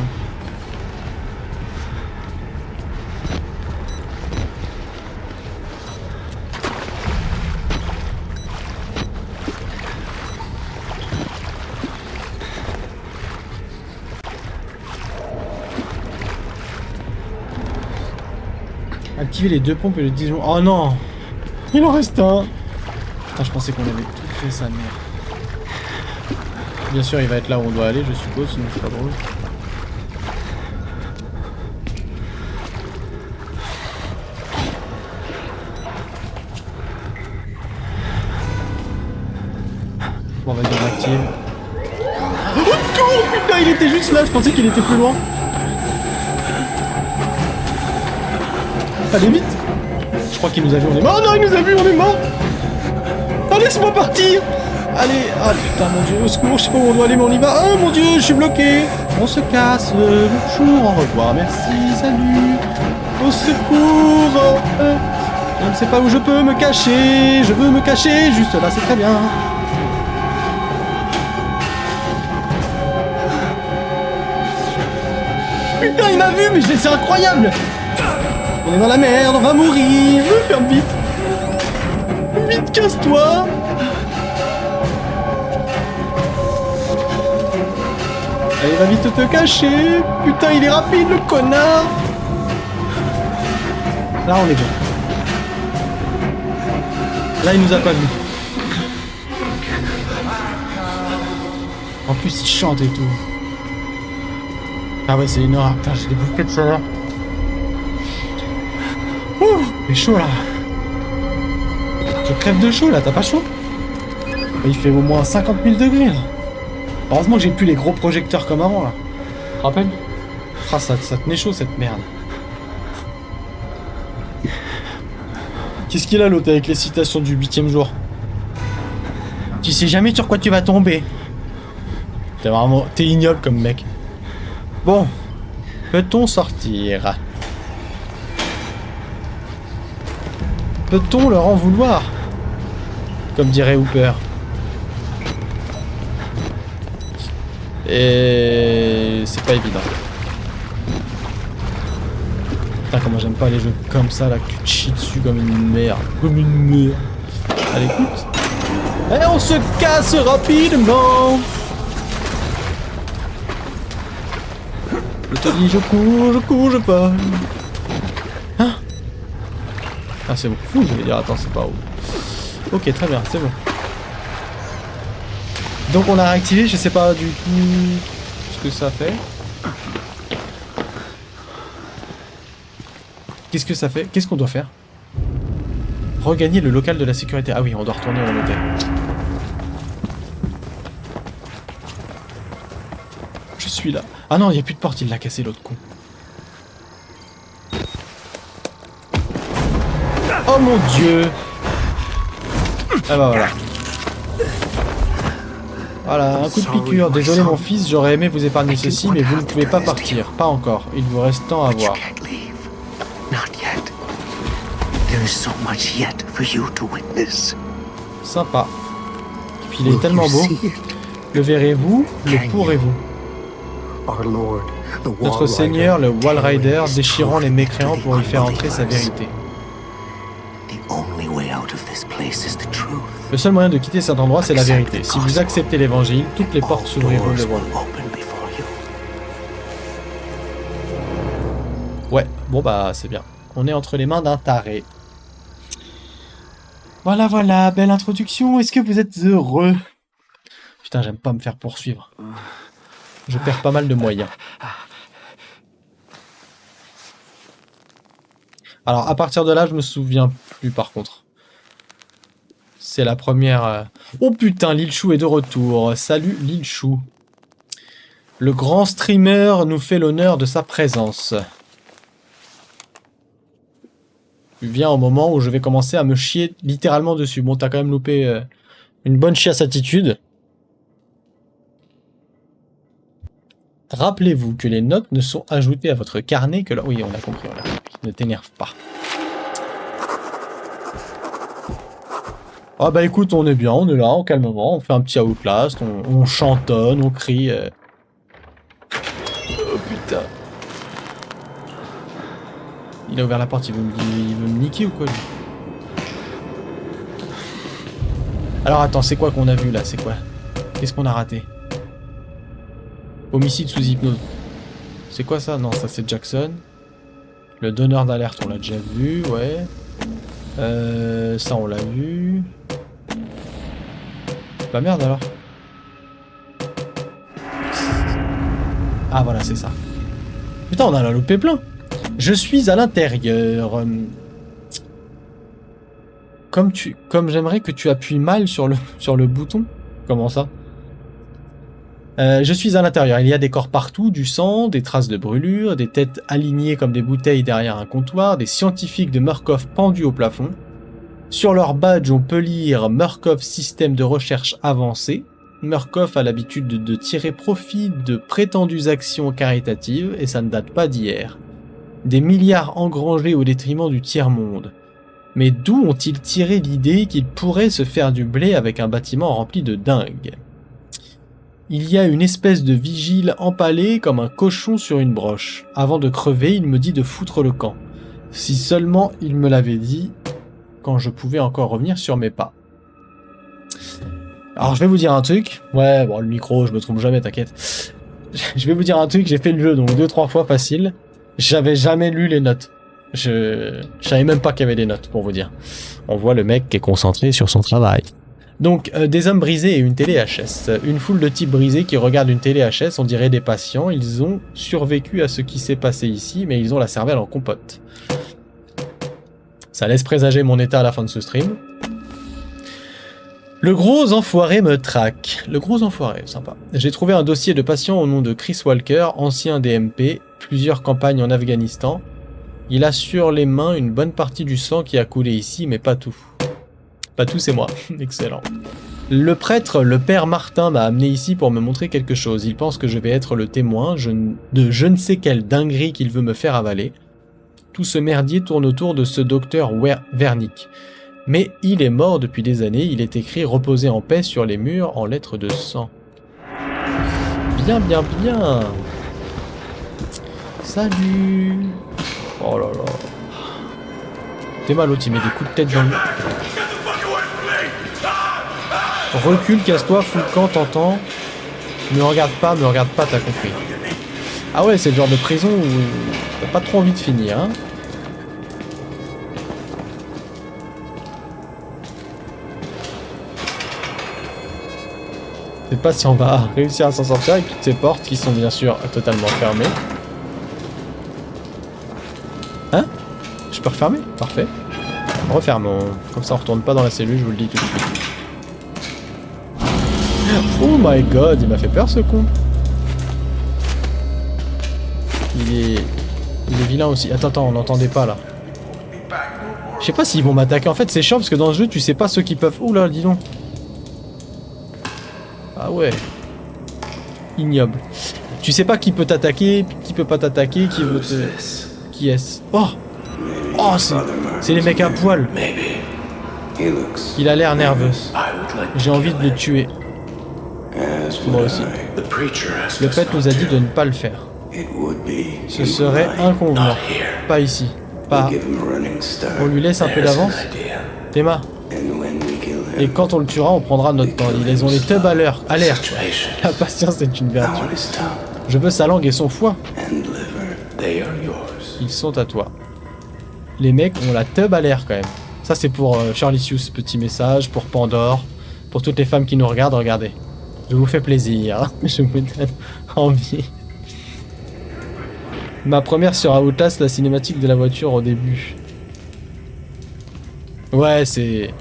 Activer les deux pompes et le disons. Oh non! Il en reste un! Putain, je pensais qu'on avait tout fait, sa mère. Bien sûr, il va être là où on doit aller, je suppose, sinon c'est pas drôle. Bon, vas-y, on active. Oh putain, il était juste là, je pensais qu'il était plus loin. Allez, vite! Je crois qu'il nous a vu, on est mort. Oh non, il nous a vu, on est mort! Oh, laisse-moi partir! Allez, ah putain, mon dieu, au secours, je sais pas où on doit aller, mais on y va. Oh mon dieu, je suis bloqué. On se casse, bonjour, au revoir, merci, salut. Au secours. Je ne sais pas où je peux me cacher. Je veux me cacher, juste là, c'est très bien. Putain, il m'a vu, mais c'est incroyable. On est dans la merde, on va mourir. Ferme vite. Vite, casse-toi. Allez, va vite te cacher. Putain, il est rapide, le connard. Là, on est bon. Là, il nous a pas vu. En plus, il chante et tout. Ah ouais, c'est une horreur. Putain, j'ai des bouffées de chaleur. Ouh, c'est chaud là. Je crève de chaud là, t'as pas chaud? Il fait au moins 50 000 degrés là. Heureusement que j'ai plus les gros projecteurs comme avant là. Tu te rappelles? Ah, ça tenait chaud cette merde. Qu'est-ce qu'il a l'autre avec les citations du 8e jour? Tu sais jamais sur quoi tu vas tomber. T'es ignoble comme mec. Bon, peut-on sortir? Peut-on leur en vouloir? Comme dirait Hooper. Et c'est pas évident. Putain, comment j'aime pas les jeux comme ça là, que tu te chies dessus comme une merde. Comme une merde. Allez, écoute. Et on se casse rapidement. Je te dis, je cours, je vole. Hein? Ah, c'est bon. Fou, je vais dire, attends, c'est pas où. Ok, très bien, c'est bon. Donc on a réactivé, je sais pas du coup ce que ça fait. Qu'est-ce que ça fait? Qu'est-ce qu'on doit faire? Regagner le local de la sécurité. Ah oui, on doit retourner dans l'hôtel. Je suis là. Ah non, il n'y a plus de porte, il l'a cassé l'autre con. Oh mon dieu! Ah bah voilà. Voilà, un coup de piqûre. Désolé mon fils, j'aurais aimé vous épargner ceci, mais vous ne pouvez pas partir. Pas encore. Il vous reste tant à voir. Sympa. Et puis il est tellement beau. Le verrez-vous, le pourrez-vous. Notre Seigneur, le Walrider, déchirant les mécréants pour y faire entrer sa vérité. Le seul moyen de quitter cet endroit, c'est la vérité. Si vous acceptez l'évangile, toutes les portes s'ouvriront devant vous. Ouais, bon bah c'est bien. On est entre les mains d'un taré. Voilà, voilà, belle introduction. Est-ce que vous êtes heureux? Putain, j'aime pas me faire poursuivre. Je perds pas mal de moyens. Alors, à partir de là, je me souviens plus par contre. C'est la première... Oh putain, Lil Chou est de retour. Salut Lil Chou. Le grand streamer nous fait l'honneur de sa présence. Tu viens au moment où je vais commencer à me chier littéralement dessus. Bon, t'as quand même loupé une bonne chiasse attitude. Rappelez-vous que les notes ne sont ajoutées à votre carnet que là... Oui, on a compris, on a compris. Ne t'énerve pas. Ah bah écoute, on est bien, on est là, en calmement, on fait un petit Outlast, on chantonne, on crie. Oh putain. Il a ouvert la porte, il veut me niquer ou quoi lui? Alors attends, c'est quoi qu'on a vu là? C'est quoi? Qu'est-ce qu'on a raté? Homicide sous hypnose. C'est quoi ça? Non, ça c'est Jackson. Le donneur d'alerte, on l'a déjà vu, ouais. Ça on l'a vu. Bah merde alors. Ah voilà, c'est ça. Putain, on en a loupé plein. Je suis à l'intérieur. Comme j'aimerais que tu appuies mal sur le bouton. Comment ça? Je suis à l'intérieur. Il y a des corps partout, du sang, des traces de brûlure, des têtes alignées comme des bouteilles derrière un comptoir, des scientifiques de Murkoff pendus au plafond. Sur leur badge, on peut lire Murkoff système de recherche avancé. Murkoff a l'habitude de tirer profit de prétendues actions caritatives et ça ne date pas d'hier. Des milliards engrangés au détriment du tiers-monde. Mais d'où ont-ils tiré l'idée qu'ils pourraient se faire du blé avec un bâtiment rempli de dingues? Il y a une espèce de vigile empalé comme un cochon sur une broche. Avant de crever, il me dit de foutre le camp. Si seulement il me l'avait dit quand je pouvais encore revenir sur mes pas. Alors je vais vous dire un truc. Ouais, bon le micro, je me trompe jamais, t'inquiète. Je vais vous dire un truc, j'ai fait le jeu donc 2-3 fois facile. J'avais jamais lu les notes. Je savais même pas qu'il y avait des notes, pour vous dire. On voit le mec qui est concentré sur son travail. Donc, des hommes brisés et une télé HS. Une foule de types brisés qui regardent une télé HS, on dirait des patients. Ils ont survécu à ce qui s'est passé ici, mais ils ont la cervelle en compote. Ça laisse présager mon état à la fin de ce stream. Le gros enfoiré me traque. Le gros enfoiré, sympa. J'ai trouvé un dossier de patient au nom de Chris Walker, ancien DMP, plusieurs campagnes en Afghanistan. Il a sur les mains une bonne partie du sang qui a coulé ici, mais pas tout. Pas tout, c'est moi. Excellent. Le prêtre, le père Martin, m'a amené ici pour me montrer quelque chose. Il pense que je vais être le témoin de je ne sais quelle dinguerie qu'il veut me faire avaler. Tout ce merdier tourne autour de ce docteur Wernick. Mais il est mort depuis des années, il est écrit « Reposez en paix » sur les murs en lettres de sang. Bien, bien, bien. Salut. Oh là là. T'es mal, l'autre, il met des coups de tête dans le... Recule, casse-toi, fous le camp, t'entends. Me regarde pas, t'as compris. Ah ouais, c'est le genre de prison où t'as pas trop envie de finir, hein. Je sais pas si on va réussir à s'en sortir avec toutes ces portes qui sont bien sûr totalement fermées. Hein? Je peux refermer? Parfait. Refermons. Comme ça on retourne pas dans la cellule, je vous le dis tout de suite. Oh my god, il m'a fait peur ce con. Il est vilain aussi. Attends, on n'entendait pas là. Je sais pas s'ils vont m'attaquer. En fait c'est chiant parce que dans ce jeu tu sais pas ceux qui peuvent... Ouh là, dis donc. Ah ouais. Ignoble. Tu sais pas qui peut t'attaquer, qui peut pas t'attaquer, qui veut te... Qui est-ce? Oh! Oh, c'est les mecs à poil. Il a l'air nerveux. J'ai envie de le tuer. Moi aussi. Le prêtre nous a dit de ne pas le faire. Ce serait inconvenant. Pas ici. Pas... On lui laisse un peu d'avance. Théma. Et quand on le tuera, on prendra notre temps. Ils ont les tubs à l'air. La patience est une vertu. Je veux sa langue et son foie. Ils sont à toi. Les mecs ont la tub à l'air quand même. Ça c'est pour Charlie Sius, petit message, pour Pandore, pour toutes les femmes qui nous regardent, regardez. Je vous fais plaisir, hein. Je vous donne envie. Ma première sur Outlast, la cinématique de la voiture au début. Ouais, c'est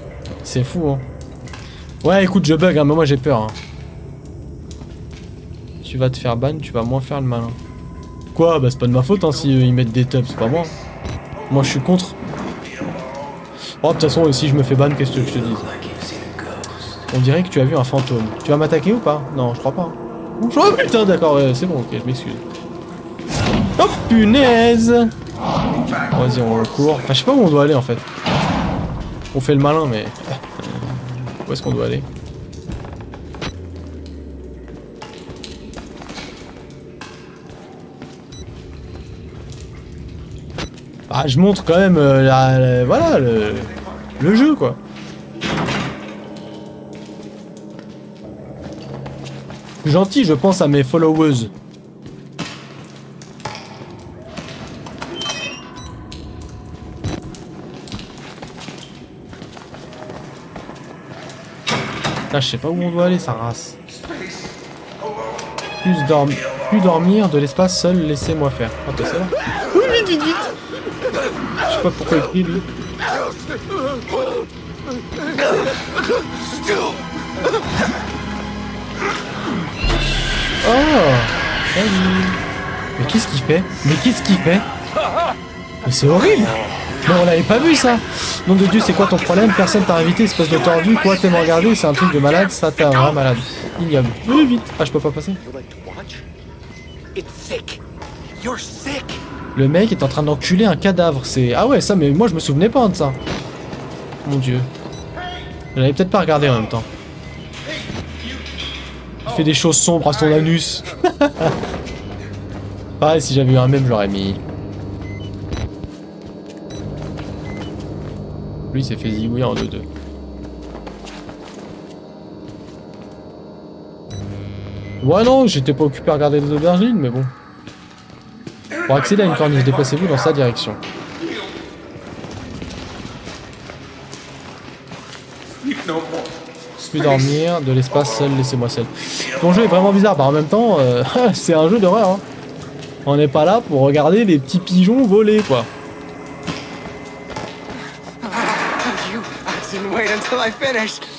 fou, hein. Ouais, écoute, je bug, hein, mais moi j'ai peur. Hein. Tu vas te faire ban, tu vas moins faire le malin. Quoi? Bah c'est pas de ma faute, hein, si ils mettent des tubs, c'est pas moi. Moi je suis contre. Oh, de toute façon, si je me fais ban, qu'est-ce que je te dis? On dirait que tu as vu un fantôme. Tu vas m'attaquer ou pas? Non, je crois pas. Oh putain, d'accord, c'est bon, ok, je m'excuse. Oh punaise! Vas-y, on court. Enfin, je sais pas où on doit aller en fait. On fait le malin, mais... Où est-ce qu'on doit aller? Ah, je montre quand même voilà, le jeu, quoi. Gentil, je pense à mes followers. Là, je sais pas où on doit aller, ça race. Plus dormir, de l'espace seul, laissez-moi faire. Ah, t'es ça là? Oui, vite. Je sais pas pourquoi il crie, lui. Oh, salut. Mais qu'est-ce qu'il fait? Mais c'est horrible. Mais on l'avait pas vu ça. Nom de Dieu, c'est quoi ton problème? Personne t'a invité, espèce de tordu. Quoi, t'aimes regarder? C'est un truc de malade, ça t'es un vrai malade. Ignoble. Oui, vite. Ah, je peux pas passer. Le mec est en train d'enculer un cadavre. C'est... Ah ouais, ça, mais moi je me souvenais pas de ça. Mon Dieu. J'avais peut-être pas regardé en même temps. Il fait des choses sombres à son anus. Pareil, si j'avais eu un mème, je l'aurais mis. Lui, il s'est fait zigouiller en 2-2. Ouais, non, j'étais pas occupé à regarder les aubergines, mais bon. Pour accéder à une corniche, déplacez-vous dans sa direction. Plus dormir, de l'espace seul, laissez-moi seul. Ton jeu est vraiment bizarre, bah en même temps, c'est un jeu d'horreur. Hein. On n'est pas là pour regarder les petits pigeons voler, quoi.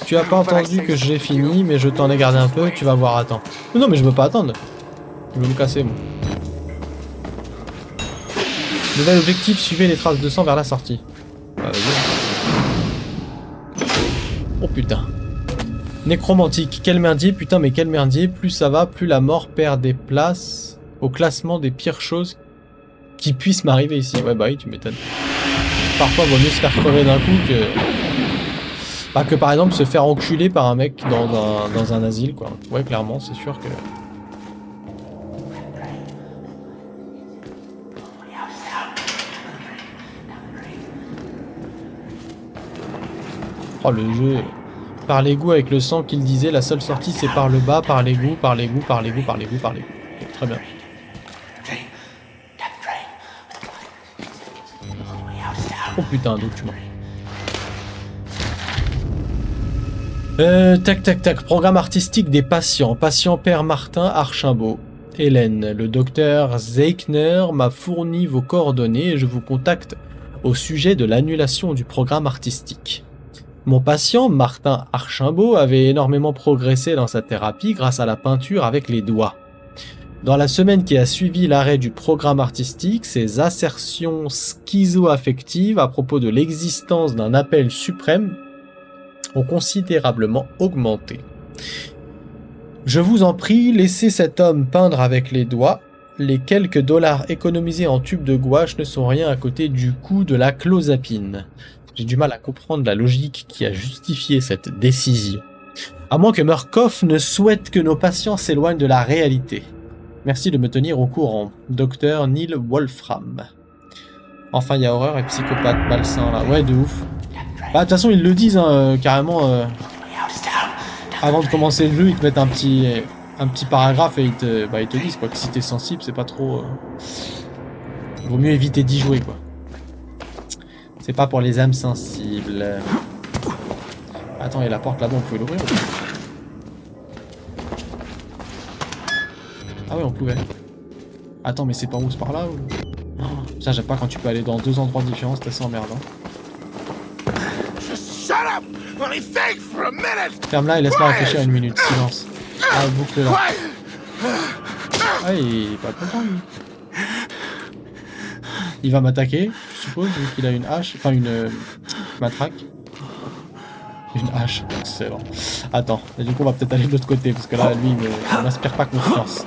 Tu as pas entendu que j'ai fini, mais je t'en ai gardé un peu, tu vas voir, attends. Non, mais je veux pas attendre. Je veux me casser, moi. Nouvel objectif, suivez les traces de sang vers la sortie. Ah, oh putain. Nécromantique, quel merdier, putain mais quel merdier, plus ça va, plus la mort perd des places au classement des pires choses qui puissent m'arriver ici. Ouais bah oui, tu m'étonnes. Parfois vaut mieux se faire crever d'un coup que... Bah, que par exemple se faire enculer par un mec dans un asile quoi. Ouais clairement, c'est sûr que... Oh le jeu... Par l'égout avec le sang qu'il disait, la seule sortie c'est par le bas, par l'égout, par l'égout, par l'égout, par l'égout, par l'égout. Très bien. Oh putain, document. Tac tac tac, programme artistique des patients. Patient Père Martin Archimbaud. Hélène, le docteur Zeichner m'a fourni vos coordonnées et je vous contacte au sujet de l'annulation du programme artistique. Mon patient, Martin Archimbaud, avait énormément progressé dans sa thérapie grâce à la peinture avec les doigts. Dans la semaine qui a suivi l'arrêt du programme artistique, ses assertions schizo-affectives à propos de l'existence d'un appel suprême ont considérablement augmenté. Je vous en prie, laissez cet homme peindre avec les doigts. Les quelques dollars économisés en tubes de gouache ne sont rien à côté du coût de la clozapine. J'ai du mal à comprendre la logique qui a justifié cette décision. À moins que Murkoff ne souhaite que nos patients s'éloignent de la réalité. Merci de me tenir au courant. Docteur Neil Wolfram. Enfin, il y a horreur et psychopathe malsain là. Ouais, de ouf. Bah, de toute façon, ils le disent hein, carrément. Avant de commencer le jeu, ils te mettent un petit paragraphe et ils te disent quoi, que si t'es sensible, c'est pas trop... Vaut mieux éviter d'y jouer, quoi. C'est pas pour les âmes sensibles. Attends, il y a la porte là-bas, on pouvait l'ouvrir ou pas? Ah ouais, on pouvait. Attends, mais c'est par où? C'est par là ou... Oh, ça, j'aime pas quand tu peux aller dans deux endroits différents, c'est assez emmerdant. Ferme-la et laisse-moi réfléchir une minute. Silence. Ah, boucle là. Ah, il est pas content, lui. Il va m'attaquer, je suppose, vu qu'il a une hache. Enfin, une matraque. Une hache, excellent. Attends, et du coup, on va peut-être aller de l'autre côté, parce que là, lui, il m'inspire pas confiance.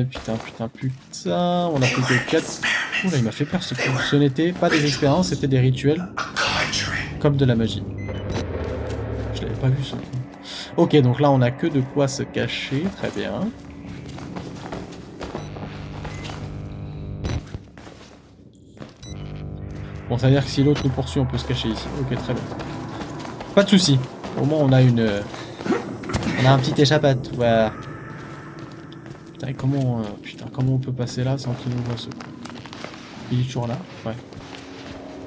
Putain. On a fait que 4. Oula, il m'a fait peur ce coup. Ce n'était pas des expériences, c'était des rituels. Comme de la magie. Je l'avais pas vu ce coup. Ok, donc là, on a que de quoi se cacher. Très bien. Bon, ça veut dire que si l'autre nous poursuit, on peut se cacher ici. Ok, très bien. Pas de soucis. Au moins, on a une... On a un petit échappatoire. Putain, comment on peut passer là sans qu'il nous voit ce coup? Il est toujours là? Ouais.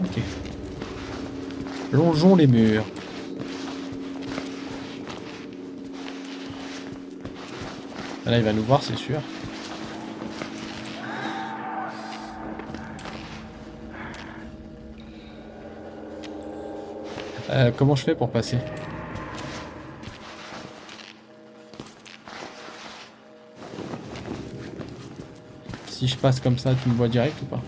Ok. Longeons les murs. Là, il va nous voir, c'est sûr. Comment je fais pour passer? Si je passe comme ça, tu me vois direct ou pas?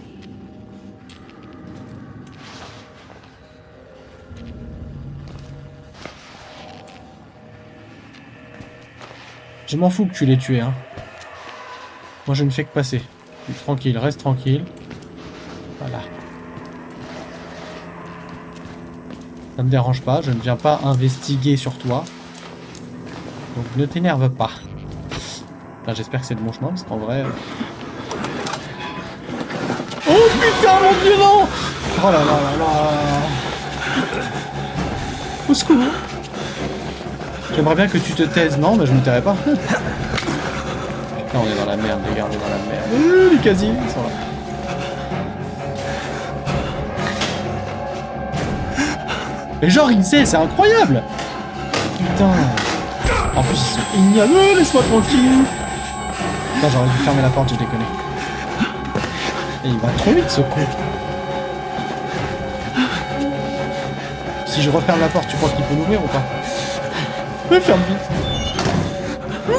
Je m'en fous que tu l'aies tué, hein. Moi, je ne fais que passer. Tranquille, reste tranquille. Voilà. Ça me dérange pas, je ne viens pas investiguer sur toi. Donc ne t'énerve pas. Enfin, j'espère que c'est le bon chemin, parce qu'en vrai... Oh putain, mon dieu, non! Oh là là là là! Au secours! J'aimerais bien que tu te taises, non, mais je me tairai pas. Putain, on est dans la merde, les gars, on est dans la merde. Les casiers, ils sont là. Mais genre, il sait, c'est incroyable. Putain. En plus, ils sont ignobles. Oh, laisse-moi tranquille. Putain, j'aurais dû fermer la porte, j'ai déconné. Et il va trop vite, ce con. Si je referme la porte, tu crois qu'il peut l'ouvrir ou pas? Mais ferme vite.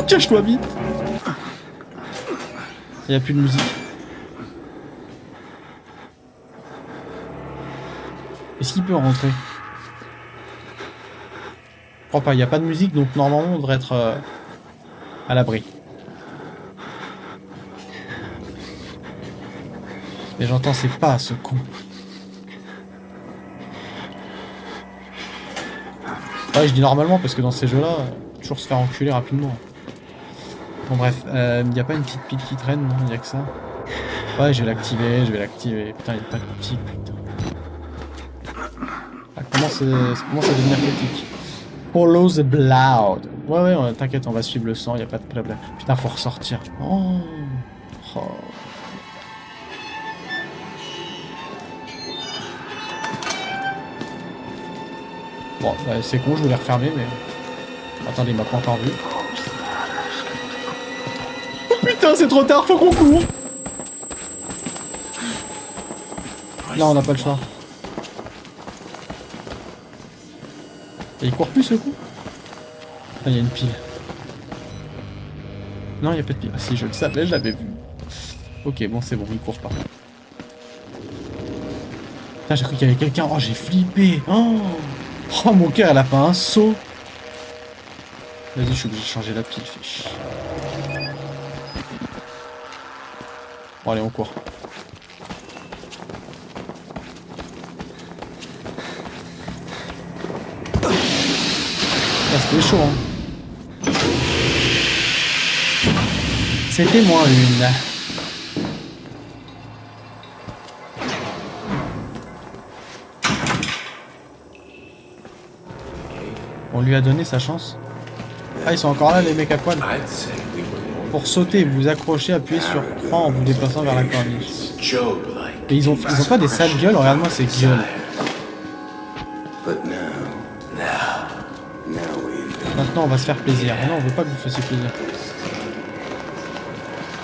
Cache-toi vite. Il n'y a plus de musique. Est-ce qu'il peut rentrer? Je crois pas, il n'y a pas de musique, donc normalement on devrait être à l'abri. Et j'entends c'est pas ce con. Ouais, je dis normalement parce que dans ces jeux-là, toujours se faire enculer rapidement. Bon bref, il n'y a pas une petite pile qui traîne, non? Il n'y a que ça. Ouais, je vais l'activer, Putain, il n'y a pas de pile, putain. Ah, commence à devenir critique. Follow the blood. Ouais, t'inquiète, on va suivre le sang, y a pas de problème. Putain, faut ressortir. Oh. Bon, bah, c'est con, je voulais refermer, mais... Attendez, il m'a pas encore vu. Oh putain, c'est trop tard, faut qu'on court. Là, on n'a pas le choix. Et il court plus ce coup? Ah, il y a une pile. Non, il n'y a pas de pile. Ah si, je le savais, je l'avais vu. Ok, bon, c'est bon, il court pas. Putain, j'ai cru qu'il y avait quelqu'un. Oh, j'ai flippé. Oh, mon cœur, elle a fait un saut. Vas-y, je suis obligé de changer la pile, fiche. Bon, allez, on court. Ah, c'était chaud, hein. C'était moins une. On lui a donné sa chance. Ah, ils sont encore là, les mecs à poil. Pour sauter, vous accrochez, appuyez sur croix en vous déplaçant vers la corniche. Et ils ont pas des sales gueules, regarde-moi ces gueules. Maintenant, on va se faire plaisir. Non, on veut pas que vous fassiez plaisir.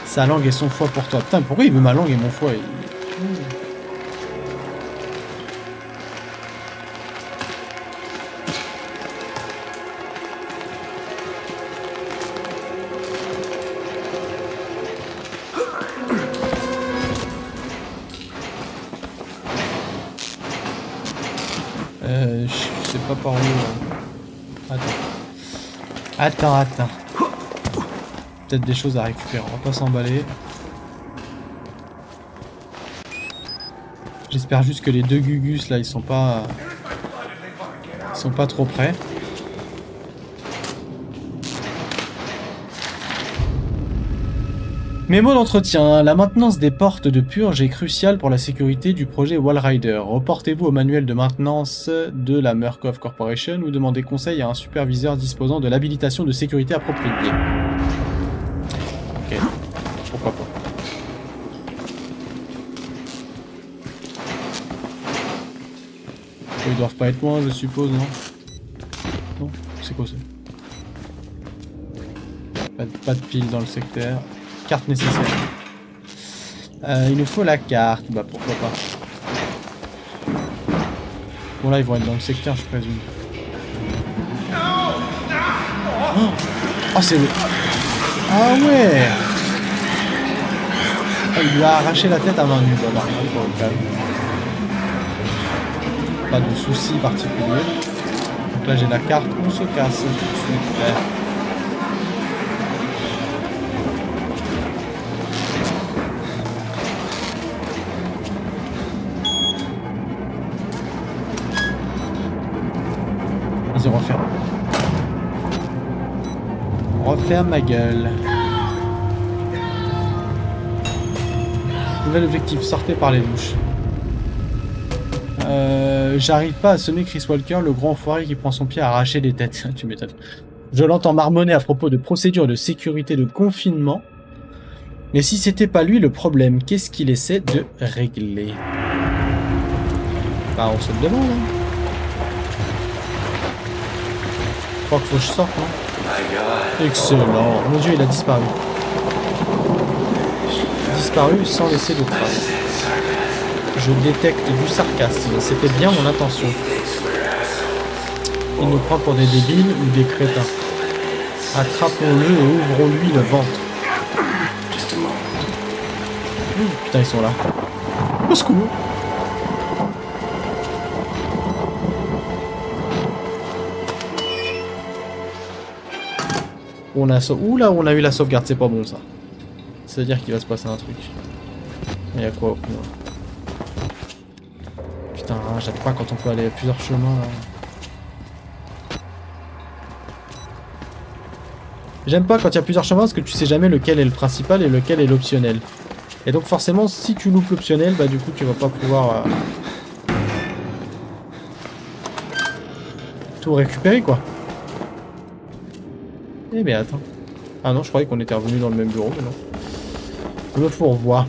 Sa langue et son foie pour toi. Putain, pourquoi il veut ma langue et mon foie? Je sais pas par où. Attends. Peut-être des choses à récupérer. On va pas s'emballer. J'espère juste que les deux Gugus là, ils sont pas trop près. Mémo d'entretien. La maintenance des portes de purge est cruciale pour la sécurité du projet Walrider. Reportez-vous au manuel de maintenance de la Murkoff Corporation ou demandez conseil à un superviseur disposant de l'habilitation de sécurité appropriée. Ok, pourquoi pas. Ils doivent pas être loin, je suppose, non? Non? C'est quoi ça? Pas de pile dans le secteur. Carte nécessaire. Il nous faut la carte. Bah pourquoi pas. Bon là ils vont être dans le secteur je présume. Oh c'est... Ah ouais. Ah, il lui a arraché la tête à main nue. Bah, pas de soucis particuliers. Donc là j'ai la carte. On se casse tout de suite. Ils ont refermé. Referme ma gueule. Nouvel objectif, sortez par les douches. J'arrive pas à semer Chris Walker, le grand enfoiré qui prend son pied à arracher des têtes. Tu m'étonnes. Je l'entends marmonner à propos de procédures de sécurité de confinement. Mais si c'était pas lui le problème, qu'est-ce qu'il essaie de régler? Bah on se le demande, hein. crois qu'il faut que je sorte, non? Excellent. Mon dieu, il a disparu. Disparu sans laisser de traces. Je détecte du sarcasme. C'était bien mon intention. Il nous prend pour des débiles ou des crétins. Attrapons-le et ouvrons-lui le ventre. Putain, ils sont là. Au secours! On a Oula, on a eu la sauvegarde, c'est pas bon ça. C'est-à-dire qu'il va se passer un truc. Il y a quoi au fond là? Putain, j'aime pas quand on peut aller à plusieurs chemins là. J'aime pas quand il y a plusieurs chemins parce que tu sais jamais lequel est le principal et lequel est l'optionnel. Et donc forcément si tu loupes l'optionnel, bah du coup tu vas pas pouvoir tout récupérer quoi. Eh mais attends. Ah non, je croyais qu'on était revenu dans le même bureau, mais non. Le fourvoie.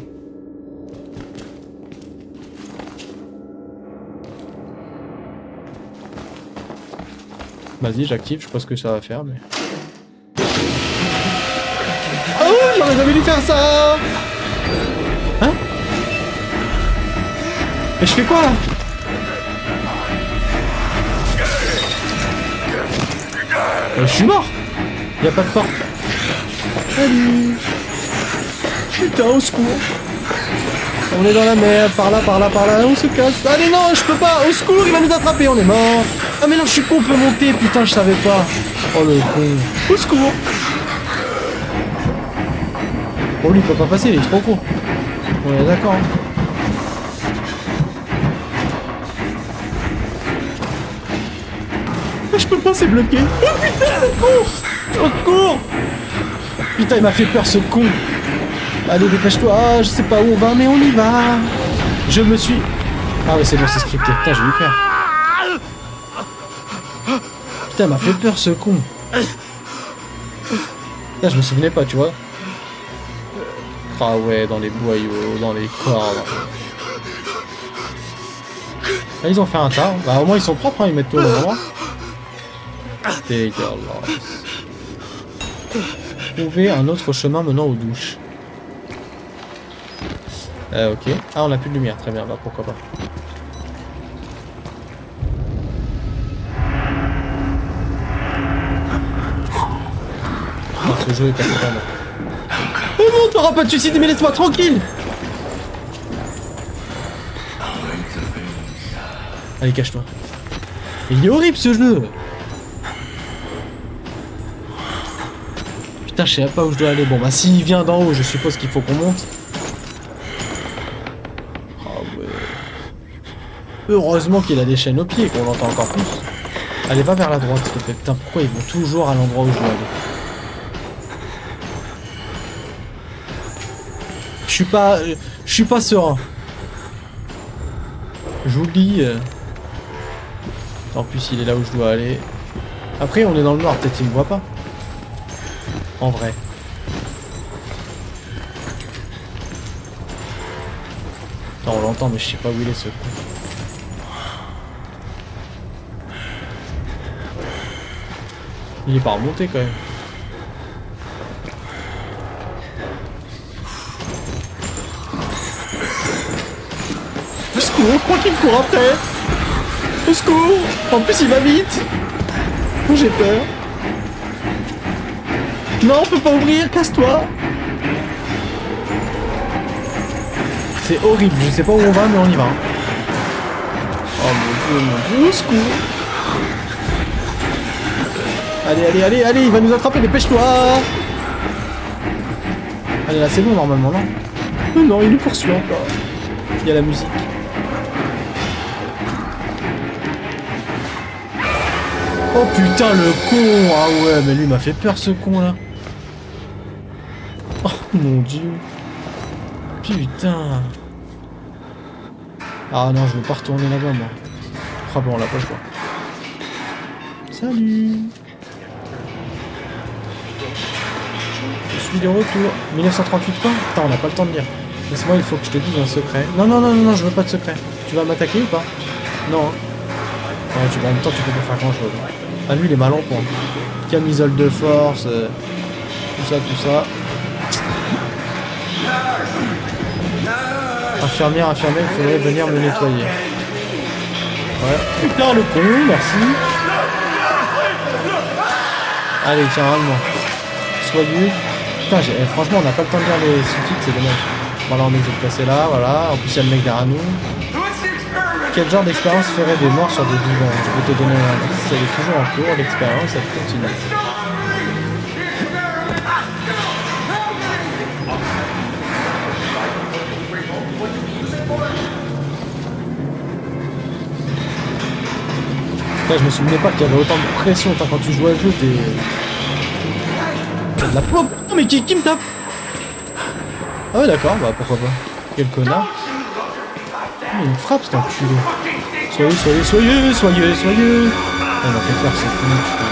Vas-y, j'active, je sais pas ce que ça va faire, mais... Oh, j'aurais jamais dû faire ça! Hein? Mais je fais quoi, là? Je suis mort! Y'a pas de porte. Salut! Putain, au secours! On est dans la mer, par là, on se casse. Allez, non, je peux pas! Au secours, il va nous attraper, on est mort! Ah, mais non, je suis con, on peut monter, putain, je savais pas! Oh le con! Au secours! Oh, lui, il peut pas passer, il est trop con. On est d'accord. Je peux pas, c'est bloqué. Oh putain, le con! Au secours! Putain, il m'a fait peur, ce con. Allez, dépêche-toi. Ah, je sais pas où on va, mais on y va. Je me suis... Ah ouais, c'est bon, c'est scripté. Putain, j'ai eu peur. Putain, il m'a fait peur, ce con. Putain, je me souvenais pas, tu vois. Ah ouais, dans les boyaux, dans les cordes. Là, ils ont fait un tas. Bah, au moins, ils sont propres, hein, ils mettent tout au endroit. Dégueulasse. Trouver un autre chemin menant aux douches. Ok. Ah, on a plus de lumière, très bien, bah pourquoi pas. Ah, ce jeu est capital. Oh non, t'auras pas de suicide, mais laisse-moi tranquille! Allez, cache-toi. Il est horrible ce jeu! Putain, je sais pas où je dois aller. Bon, bah, s'il vient d'en haut, je suppose qu'il faut qu'on monte. Ah ouais. Heureusement qu'il a des chaînes aux pieds, qu'on l'entend encore plus. Allez, va vers la droite, s'il te plaît. Putain, pourquoi ils vont toujours à l'endroit où je dois aller? Je suis pas serein. Je vous le dis. En plus, il est là où je dois aller. Après, on est dans le noir, peut-être qu'il me voit pas. En vrai. Attends, on l'entend, mais je sais pas où il est ce con. Il est pas remonté quand même. Au secours, je crois qu'il me court après. Au secours. En plus, il va vite. Oh, j'ai peur. Non, on peut pas ouvrir, casse-toi. C'est horrible, je sais pas où on va, mais on y va. Oh mon dieu, au secours. Allez, il va nous attraper, dépêche-toi. Allez, là, c'est bon, normalement, non? Oh non, il nous poursuit encore. Il y a la musique. Oh putain, le con. Ah ouais, mais lui m'a fait peur, ce con, là. Oh mon dieu. Putain. Ah non, je veux pas retourner là-bas, moi. Ah bon, on l'a pas le choix. Salut. Je suis de retour. 1938 quoi? Putain, on n'a pas le temps de lire. Laisse-moi, il faut que je te dise un secret. Non, je veux pas de secret. Tu vas m'attaquer ou pas? Non. en même temps, tu peux pas faire grand chose. Ah, lui, il est mal en point. Camisole de force, tout ça. Infirmière, il faudrait venir me nettoyer. Ouais. Putain, le con, merci. Allez, tiens, rends-moi. Soyeux. Putain, franchement, on n'a pas le temps de lire les sous-titres, c'est dommage. Voilà, on est placé là, voilà. En plus, il y a le mec derrière nous. Quel genre d'expérience ferait des morts sur des vivants? Je vais te donner un indice, elle est toujours en cours, l'expérience, elle continue. Putain, je me souvenais pas qu'il y avait autant de pression quand tu joues à jeu, t'as de la plombe. Non mais qui me tape? Ah ouais d'accord, bah pourquoi pas. Quel connard. Oh, il me frappe cet enculé. Soyeux. Ah, il m'a fait faire ce con, putain.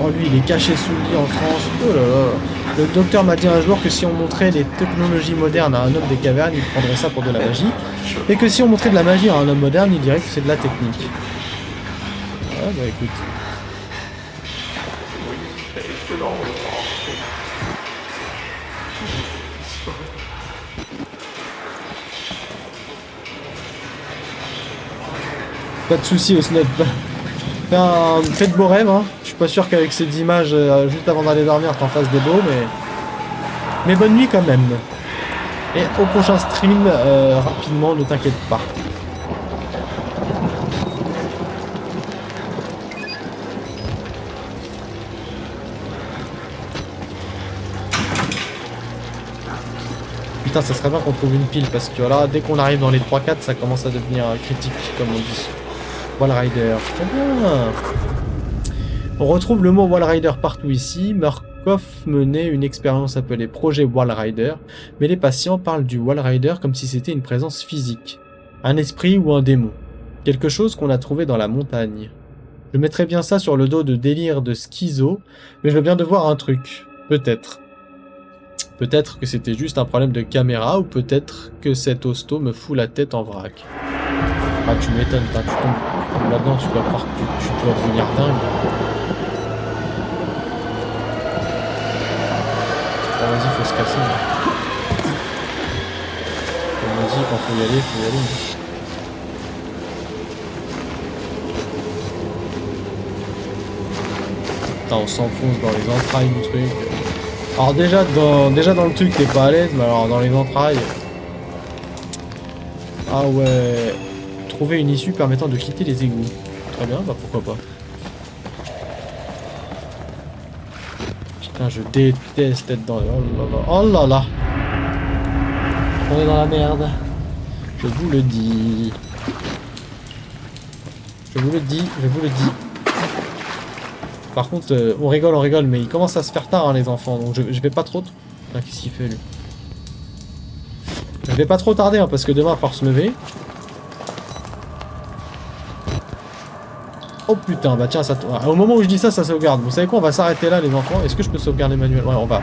Oh lui il est caché sous le lit en transe. Oh là là. Le docteur m'a dit un jour que si on montrait les technologies modernes à un homme des cavernes, il prendrait ça pour de la magie. Et que si on montrait de la magie à un homme moderne, il dirait que c'est de la technique. Ouais bah écoute. Pas de soucis au snap. Faites de beaux rêves, hein. Je suis pas sûr qu'avec ces images, juste avant d'aller dormir, t'en fasses des beaux, mais bonne nuit quand même. Et au prochain stream, rapidement, ne t'inquiète pas. Putain, ça serait bien qu'on trouve une pile, parce que là, dès qu'on arrive dans les 3-4, ça commence à devenir critique, comme on dit. Wall Rider, très bien. On retrouve le mot Wall Rider partout ici. Murkoff menait une expérience appelée Projet Wall Rider, mais les patients parlent du Wall Rider comme si c'était une présence physique, un esprit ou un démon, quelque chose qu'on a trouvé dans la montagne. Je mettrais bien ça sur le dos de délire de schizo, mais je veux bien devoir un truc, peut-être. Peut-être que c'était juste un problème de caméra, ou peut-être que cet hosto me fout la tête en vrac. Ah tu m'étonnes, tu tombes là-dedans, tu dois croire que tu dois devenir dingue. Ah, vas-y, faut se casser. On m'a dit quand faut y aller, faut y aller. Putain, on s'enfonce dans les entrailles du truc. Alors déjà dans le truc t'es pas à l'aise, mais alors dans les entrailles... Ah ouais... Trouver une issue permettant de quitter les égouts. Très bien, bah pourquoi pas. Putain, je déteste être dans... Oh là là. On est dans la merde. Je vous le dis. Je vous le dis. Par contre, on rigole, mais il commence à se faire tard, hein, les enfants. Donc je vais pas trop... Ah, qu'est-ce qu'il fait, lui? Je vais pas trop tarder, hein, parce que demain, il va falloir se lever. Oh putain, bah tiens, ça... Au moment où je dis ça, ça sauvegarde. Vous savez quoi, on va s'arrêter là, les enfants. Est-ce que je peux sauvegarder manuellement? Ouais, on va.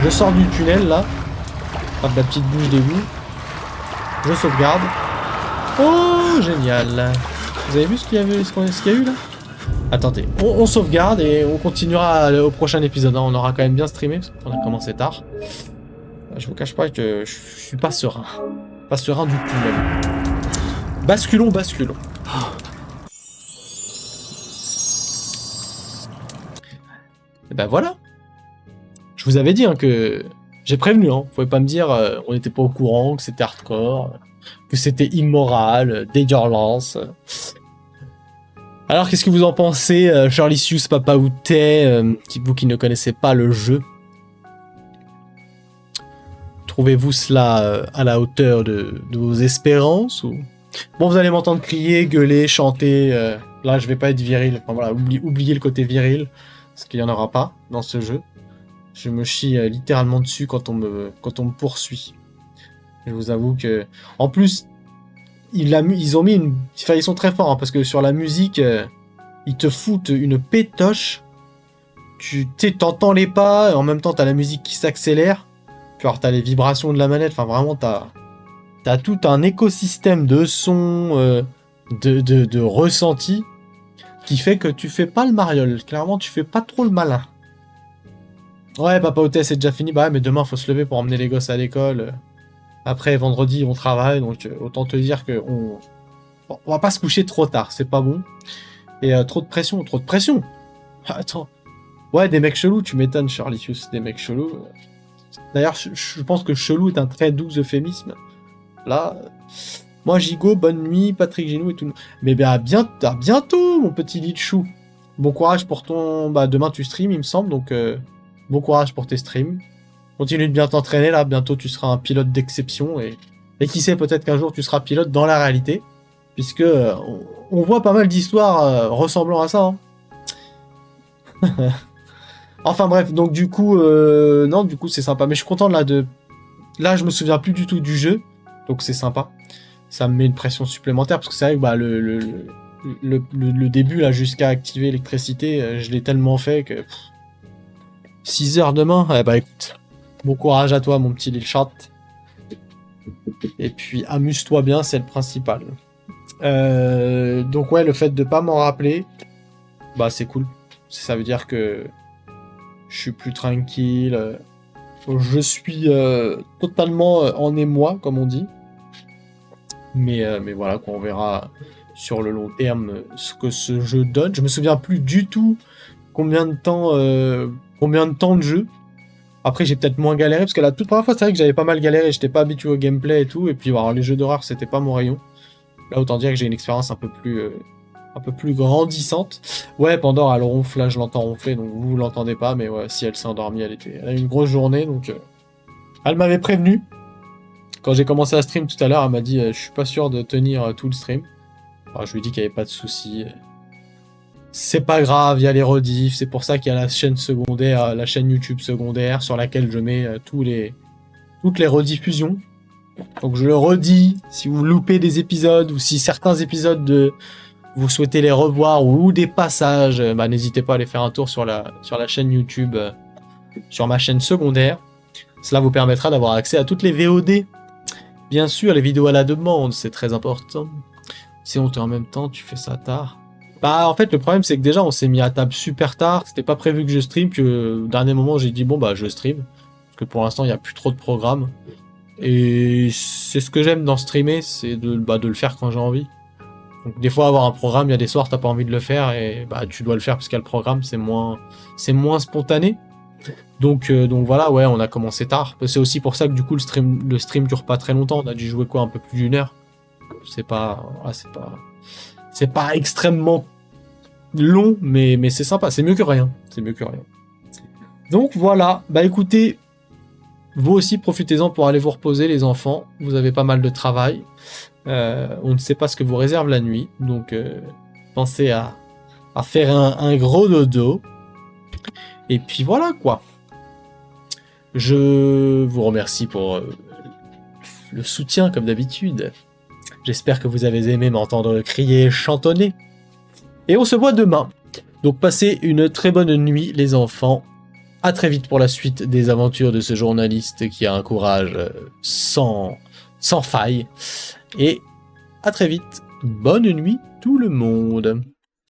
Je sors du tunnel, là. Pas de la petite bouche d'égout. Je sauvegarde. Oh, génial. Vous avez vu ce qu'il y avait, ce qu'il y a eu, là? Attendez, on sauvegarde et on continuera au prochain épisode. Hein. On aura quand même bien streamé, parce qu'on a commencé tard. Je vous cache pas que je suis pas serein. Pas serein du tout, même. Basculons. Et ben voilà. Je vous avais dit hein, que... J'ai prévenu, hein. Vous pouvez pas me dire on n'était pas au courant, que c'était hardcore, que c'était immoral, dégueulasse. Alors qu'est-ce que vous en pensez, Charlie Sius, Papa Outé, vous qui ne connaissez pas le jeu? Trouvez-vous cela à la hauteur de vos espérances ou... Bon, vous allez m'entendre crier, gueuler, chanter. Là, je vais pas être viril. Enfin voilà, oubliez le côté viril, parce qu'il y en aura pas dans ce jeu. Je me chie littéralement dessus quand on me poursuit. Je vous avoue que... En plus, ils ont mis une... Enfin, ils sont très forts, hein, parce que sur la musique, ils te foutent une pétoche. tu t'entends les pas, et en même temps, t'as la musique qui s'accélère. Puis alors, t'as les vibrations de la manette. Enfin, vraiment, t'as tout un écosystème de sons, de ressenti qui fait que tu fais pas le mariole. Clairement, tu fais pas trop le malin. Ouais, Papa Hôtesse, c'est déjà fini. Bah ouais, mais demain, faut se lever pour emmener les gosses à l'école. Après, vendredi, on travaille, donc autant te dire que on va pas se coucher trop tard, c'est pas bon. Et trop de pression, trop de pression. Attends. Ouais, des mecs chelous, tu m'étonnes, Charlitius, des mecs chelous. D'ailleurs, je pense que chelou est un très doux euphémisme. Là, moi, Gigot, bonne nuit, Patrick Ginou et tout. Mais à bientôt, mon petit lit de chou. Bon courage pour ton... Bah, demain, tu streams, il me semble, donc bon courage pour tes streams. Continue de bien t'entraîner, là, bientôt, tu seras un pilote d'exception. Et qui sait, peut-être qu'un jour, tu seras pilote dans la réalité. Puisque on voit pas mal d'histoires ressemblant à ça. Hein. Enfin bref, donc du coup, non, du coup c'est sympa. Mais je suis content là de... Là, je me souviens plus du tout du jeu, donc c'est sympa. Ça me met une pression supplémentaire, parce que c'est vrai que bah, le début, là, jusqu'à activer l'électricité, je l'ai tellement fait que... 6 heures demain, eh bah écoute, bon courage à toi, mon petit Lil Chat. Et puis, amuse-toi bien, c'est le principal. Donc ouais, le fait de pas m'en rappeler, bah c'est cool. Ça veut dire que je suis plus tranquille. Je suis totalement en émoi, comme on dit. Mais voilà, qu'on verra sur le long terme ce que ce jeu donne. Je me souviens plus du tout combien de temps de jeu. Après, j'ai peut-être moins galéré, parce que la toute première fois, c'est vrai que j'avais pas mal galéré. J'étais pas habitué au gameplay et tout. Et puis, alors, les jeux d'horreur, c'était pas mon rayon. Là, autant dire que j'ai une expérience un peu plus grandissante. Ouais, Pandore, elle ronfle, là, je l'entends ronfler, donc vous l'entendez pas, mais ouais, si elle s'est endormie, elle a eu une grosse journée, donc elle m'avait prévenu. Quand j'ai commencé à stream tout à l'heure, elle m'a dit je suis pas sûr de tenir tout le stream. Alors, je lui ai dit qu'il n'y avait pas de souci. C'est pas grave, il y a les rediffs, c'est pour ça qu'il y a la chaîne secondaire, la chaîne YouTube secondaire, sur laquelle je mets toutes les rediffusions. Donc je le redis, si vous loupez des épisodes, ou si certains épisodes vous souhaitez les revoir, ou des passages, bah, n'hésitez pas à aller faire un tour sur la chaîne YouTube, sur ma chaîne secondaire. Cela vous permettra d'avoir accès à toutes les VOD. Bien sûr, les vidéos à la demande, c'est très important. Si on te en même temps, tu fais ça tard. Bah en fait le problème c'est que déjà on s'est mis à table super tard, c'était pas prévu que je stream, que au dernier moment j'ai dit bon bah je stream. Parce que pour l'instant il n'y a plus trop de programmes. Et c'est ce que j'aime dans streamer, c'est de le faire quand j'ai envie. Donc des fois avoir un programme, il y a des soirs t'as pas envie de le faire et bah tu dois le faire parce qu'il y a le programme, c'est moins spontané. Donc voilà, ouais, on a commencé tard. C'est aussi pour ça que du coup le stream dure pas très longtemps. On a dû jouer quoi, un peu plus d'1 heure. C'est pas extrêmement long, mais c'est sympa, c'est mieux que rien. C'est mieux que rien. Donc voilà, bah écoutez, vous aussi profitez-en pour aller vous reposer les enfants. Vous avez pas mal de travail. On ne sait pas ce que vous réserve la nuit, donc pensez à faire un gros dodo. Et puis voilà quoi. Je vous remercie pour le soutien comme d'habitude. J'espère que vous avez aimé m'entendre crier et chantonner. Et on se voit demain. Donc passez une très bonne nuit les enfants. À très vite pour la suite des aventures de ce journaliste qui a un courage sans faille. Et à très vite. Bonne nuit tout le monde.